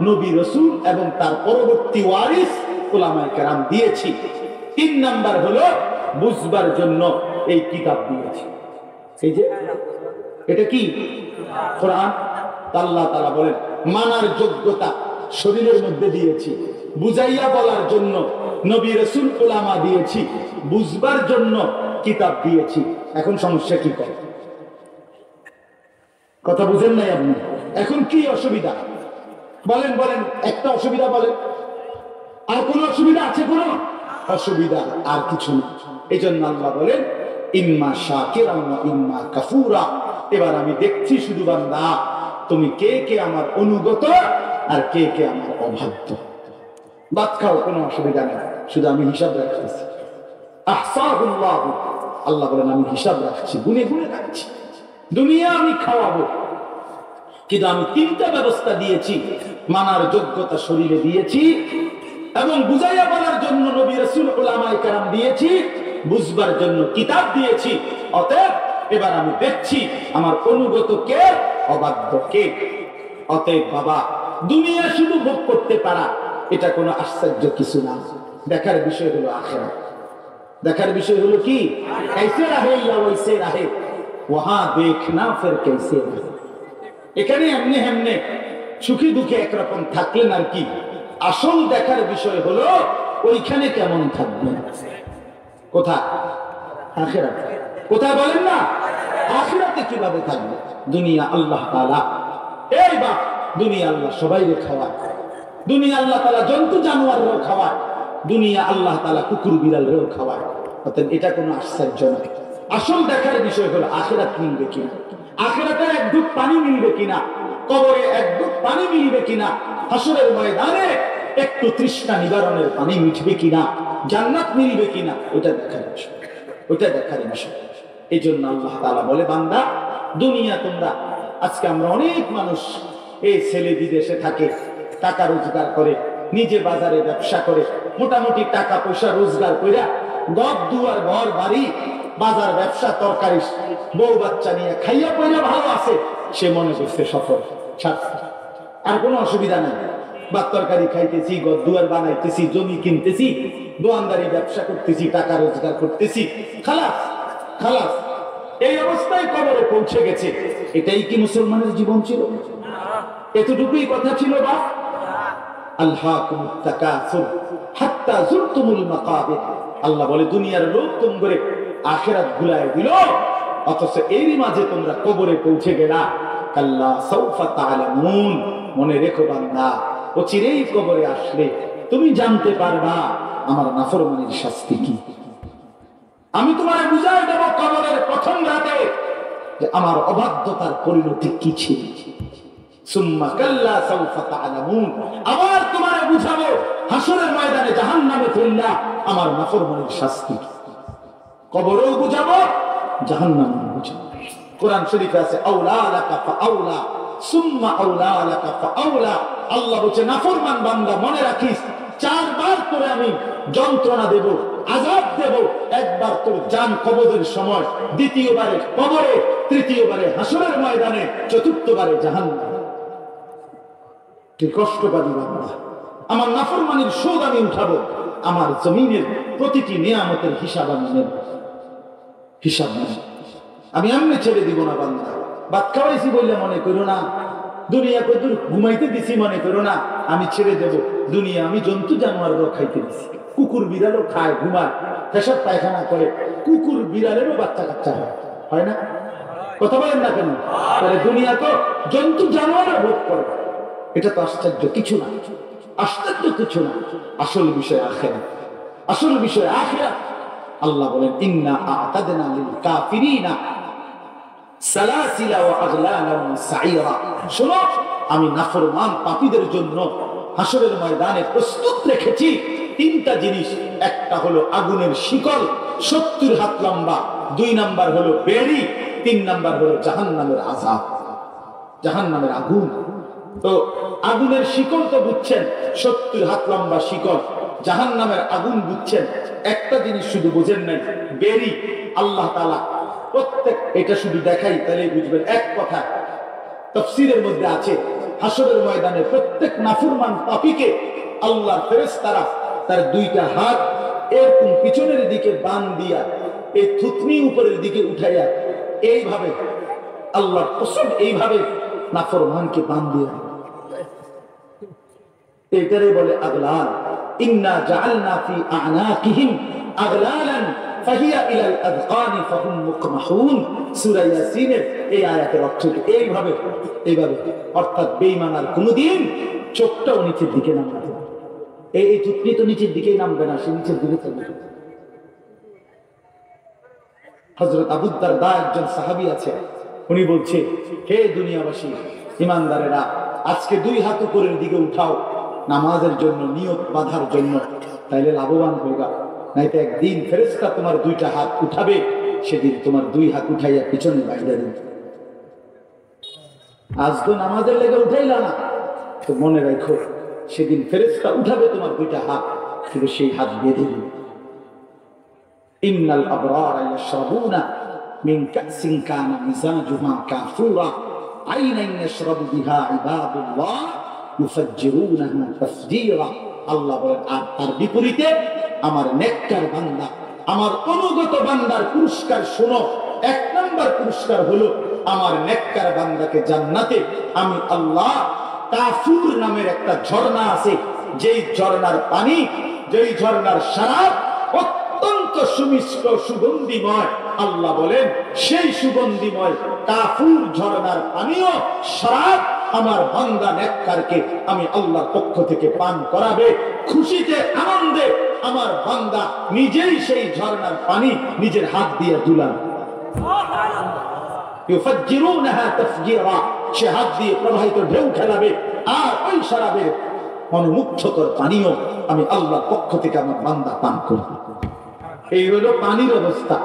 নবী রাসূল এবং তার পরবর্তী ওয়ারিস উলামায়ে কেরাম দিয়েছি। 3 নাম্বার হলো বুঝবার জন্য এই কিতাব দিয়েছি। এই যে এটা কি? কোরআন। আল্লাহ তাআলা বলেন, মানার যোগ্যতা শরীরের মধ্যে দিয়েছি, বুঝাইয়া বলার জন্য নবী রাসূল উলামা দিয়েছি, বুঝবার জন্য কিতাব দিয়েছি। এখন সমস্যা কি? করে কথা বুঝেন নাই আপনি? এখন কি অসুবিধা বলেন? বলেন একটা অসুবিধা বলেন। আর কোন অসুবিধা আছে? কোন অসুবিধা আর কিছু না। এই জন্য আল্লাহ বলেন, ইম্মা শাকিরান ওয়া ইম্মা কাফুরা। এবার আমি দেখছি শুধু বান্দা তুমি কে কে আমার অনুগত আর কে কে আমার অবাধ্য। বাদ খাও, কোনো অসুবিধা নেই, শুধু আমি হিসাব রাখতেছি। আহসাহুল্লাহ, আল্লাহ বলেন আমি হিসাব রাখছি, গুনে গুনে রাখছি। দুনিয়া আমি খাওয়াবো, কিন্তু আমি 3টা ব্যবস্থা দিয়েছি। মানার যোগ্যতা শরীরে দিয়েছি, এবং বুঝাইয়া বলার জন্য নবী রাসূল উলামায়ে কেরাম দিয়েছি, বুঝবার জন্য কিতাব দিয়েছি। অতএব এবার আমি দেখছি আমার অনুগত কে, অবাধ্য কে। অতএব বাবা, দুনিয়া শুধু ভোগ করতে পারা এটা কোনো আশ্চর্য কিছু না। দেখার বিষয় হলো আখিরাত। দেখার বিষয় হলো কি, कैसे रहे या वैसे रहे, वहां देखना फिर कैसे रहे। এখানে এমনি এমনি সুখী দুঃখে একরকম থাকলেন আর কি, আসল দেখার বিষয় হলো ওইখানে কেমন থাকবেন। কোথায়? আখিরাতে। কোথায় বলেন না? আখিরাতে কিভাবে থাকবে? দুনিয়া আল্লাহ তাআলা, এই বাপ, দুনিয়া আল্লাহ সবাইকে খাওয়ায়। দুনিয়া আল্লাহ তাআলা জন্তু জানোয়ারও খাওয়ায়। দুনিয়া আল্লাহ তাআলা কুকুর বিড়ালও খাওয়ায়। অতএব এটা কোনো আশ্চর্য নয়। আসল দেখার বিষয় হলো আখিরাত মিলবে কিনা, আখিরাতে এক ঢুক পানি মিলবে কিনা, কবরে এক ঢুক পানি মিলবে কিনা, হাসরের ময়দানে একটু তৃষ্ণা নিবারণের পানি মিটবে কিনা, জান্নাত মিলবে কিনা, ওটা দেখার বিষয়, ওটা দেখার বিষয়। এই জন্য আল্লাহ তাআলা বলে, বান্দা দুনিয়া তোমরা, আজকে আমরা অনেক মানুষ এই ছেলে বিদেশে থাকে, টাকা রোজগার করে, নিজে বাজারে ব্যবসা করে, মোটামুটি টাকা পয়সা রোজগার কইরা ঘর দুয়ার ঘর বাড়ি, বাজার ব্যবসা, তরকারি, বউ বাচ্চা নিয়ে খাইয়া পয়লা ভালো আছে, সে মনে করছে সফল, আর কোনো অসুবিধা নাই। ভাত তরকারি খাইতেছি, ঘর দুয়ার বানাইতেছি, জমি কিনতেছি, দোয়ানদারি ব্যবসা করতেছি, টাকা রোজগার করতেছি, খালাস খালাস। এই অবস্থায় কবরে পৌঁছে গেছে। এটাই কি মুসলমানের জীবন ছিল? এতটুকুই কথা ছিল বা আল্লাহকুমুত তাকাসুর হাত্তা যুরতুমুল মাকাবির। আল্লাহ বলে, দুনিয়ার লোক তোম করে আখিরাত ভুলায় দিল, অথচ এরই মাঝে তোমরা কবরে পৌঁছে গেলা। কাল্লা সাউফা তা'লামুন, মনে রেখো বান্দা, অচিরেই কবরে আসলে তুমি জানতে পারবা আমার নাফরমানির শাস্তি কি। আমি তোমারে বুঝাই দেব কবরের প্রথম রাতে যে আমার অবাধ্যতার পরিণতি কি ছিল। সুম্মা কাল্লা সাউফা তা'লামুন, আবার তোমারে বুঝাবো হাসরের ময়দানে জাহান্নামে ফেললা আমার নাফরমানির শাস্তি কি। কবরেও বুঝাবো, জাহান্নামেও বুঝাবো। কোরআন শরীফে আছে, আউলা লাকা ফাআউলা সুম্মা আউলা লাকা ফাআউলা। আল্লাহ বলেছে, নাফরমান বান্দা মনে রাখিস, চারবার করে আমি যন্ত্রণা দেব, আযাব দেব। একবার তোর জান কবজের সময়, দ্বিতীয়বারে কবরে, তৃতীয়বারে হাসরের ময়দানে, চতুর্থবারে জাহান্নামে। কি কষ্ট পাবি বান্দা। আমার নাফরমানির সুদ আমি উঠাবো, আমার জমিনের প্রতিটি নিয়ামতের হিসাব আমি নেব, হিসাব নেব। আমি এমনি ছেড়ে দিব না বান্দা। ভাত খাওয়াইছি বললে মনে করো না, দুনিয়া কতদূর ঘুমাইতে দিছি মনে করো না, আমি ছেড়ে দেব দুনিয়া। আমি জন্তু জানোয়ারও খাইতে দিছি, কুকুর বিড়ালও খায়, ঘুমায়, পেশাব পায়খানা করে, কুকুর বিড়ালেরও বাচ্চা কাচ্চা হয় না? কথা বলেন না কেন? তাহলে দুনিয়া তো জন্তু জানোয়ারও ভোগ করে। এটা তো আশ্চর্য কিছু না, আশ্চর্য কিছু না। আসল বিষয় আখিরাত, আসল বিষয় আখিরাত। আল্লাহ বলেন, ইন্না আ'তাদনা লিল কাফিরিনা সালাসিলা ওয়া আগলালা ওয়া সাইরা। শোনো, আমি নাফরমান পাপীদের জন্য হাসরের ময়দানে প্রস্তুত রেখেছি তিনটা জিনিস। একটা হলো আগুনের শিকল 70 হাত লম্বা, 2 নাম্বার হলো বেড়ি, 3 নাম্বার হলো জাহান্নামের আযাব, জাহান্নামের আগুন। তো আগুনের শিকল তো বুঝছেন, 70 হাত লম্বা শিকল। জাহান্নামের আগুন বুঝছেন, একটা জিনিস শুধু বুঝেন নাই, বেরি। আল্লাহ তাআলা প্রত্যেক, এটা শুধু দেখাই তাহলে বুঝবেন। এক কথা তাফসীরের মধ্যে আছে, হাসরের ময়দানে প্রত্যেক নাফরমান পাপীকে আল্লাহর ফেরেশতারা তার 2টা হাত এরকম পিছনের দিকে বান দিয়া, এই থুতনি উপরের দিকে উঠাইয়া, এইভাবে আল্লাহর কসম, এইভাবে নাফরমানকে বান দিয়া, এটারে বলে আগলাল। ইন্না জাআলনা ফি আ'নাকিহিম আগলালান ফাহিয়া ইলাল আযকানি ফাহুম মুকমাহুন। সূরা ইয়াসিনের এই আয়াতের অর্থ এইভাবে, এইভাবে, অর্থাৎ বেঈমান আর কোনদিন চোখটাও নিচের দিকে নামবে না। এই থুতনি তো নিচের দিকেই নামবে না, সে নিচের দিকে থাকবে। হযরত আবু দারদা একজন সাহাবী আছে, উনি বলছে, হে দুনিয়াবাসী, ইমানদারেরা, আজকে 2 হাত উপরের দিকে উঠাও নামাজের জন্য, নিয়ত বাঁধার জন্য, তাইলে লাভবান হইবা। নাইতে একদিন ফেরেশতা তোমার 2টা হাত উঠাবে, সেদিন তোমার 2 হাত উঠাইয়া পিছনে বাইরে দিবে। আজ তো নামাজের লেগে উঠাইলা না, তো মনে রাখো সেদিন ফেরেশতা উঠাবে তোমার দুইটা হাত, কিন্তু সেই হাত বেঁধে দিবে। ইন্নাল আবরারা ইয়াশরাবুনা মিন কাসিন কানা মিজাজুহা কাফুরা আইনান ইয়াশরাবু বিহা ইবাদুল্লাহ ইউফাজ্জিরুনাহা তাফজীরা। আল্লাহ বলেন, আর তার বিপরীতে আমার নেককার বান্দা, আমার অনুগত বান্দার পুরস্কার শোনো। এক নম্বর পুরস্কার হলো আমার নেককার বান্দাকে জান্নাতে আমি আল্লাহ কাফুর নামের একটা ঝর্ণা আছে, যেই ঝর্ণার পানি, যেই ঝর্ণার শরাব অত্যন্ত সুমিষ্ট সুগন্ধিময়। আল্লাহ বলেন, সেই সুগন্ধিময় কাফুর ঝর্ণার পানীয় শরাব আমার বান্দা নেককারকে আমি আল্লাহর পক্ষ থেকে পান করাবে। খুশিতে আনন্দে আমার বান্দা নিজেই সেই ঝর্ণার পানি নিজের হাত দিয়ে তুলান, ইউফাজ্জিরুনাহা তাফজীরা, সে হাত দিয়ে প্রবাহিত ঢেউ খেলাবে। আর ওই শরাবের মনোমুগ্ধকর পানীয় আমি আল্লাহর পক্ষ থেকে আমার বান্দা পান করবে। এই হলো পানির অবস্থা।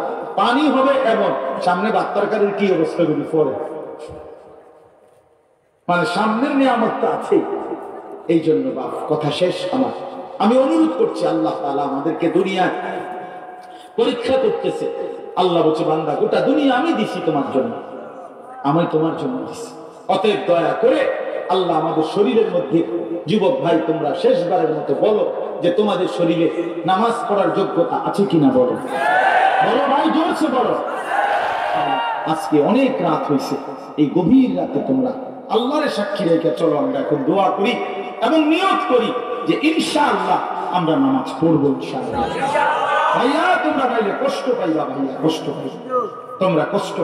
পানি হবে এমন, সামনে বাত্তারকারের কি অবস্থা গুলি পরে, মানে সামনের নিয়ামতটা আছে। এই জন্য বাপ কথা শেষ আমার, আমি অনুরোধ করছি আল্লাহ তাআলা আমাদেরকে দুনিয়ায় পরীক্ষা করতেছে। আল্লাহ বলছে, বান্দা গোটা দুনিয়া আমি দিছি তোমার জন্য, আমি তোমার জন্য দিছি। অতএব দয়া করে আল্লাহ আমাদের শরীরের মধ্যে, যুবক ভাই তোমরা শেষবারের মতো বলো যে তোমাদের শরীরে নামাজ পড়ার যোগ্যতা আছে কিনা, বলো বলো ভাই, জোরছে বলো। আজকে অনেক রাত হয়েছে, এই গভীর রাতে তোমরা আল্লাহর সাক্ষী রেখে চলো আমরা এখন দোয়া করি এবং নিয়ত করি যে ইনশাআল্লাহ আমরা নামাজ পড়বো ইনশাআল্লাহ। ভাইয়া তোমরা ভাইয়া কষ্ট পাইবা, ভাইয়া কষ্ট পাইবা, তোমরা কষ্ট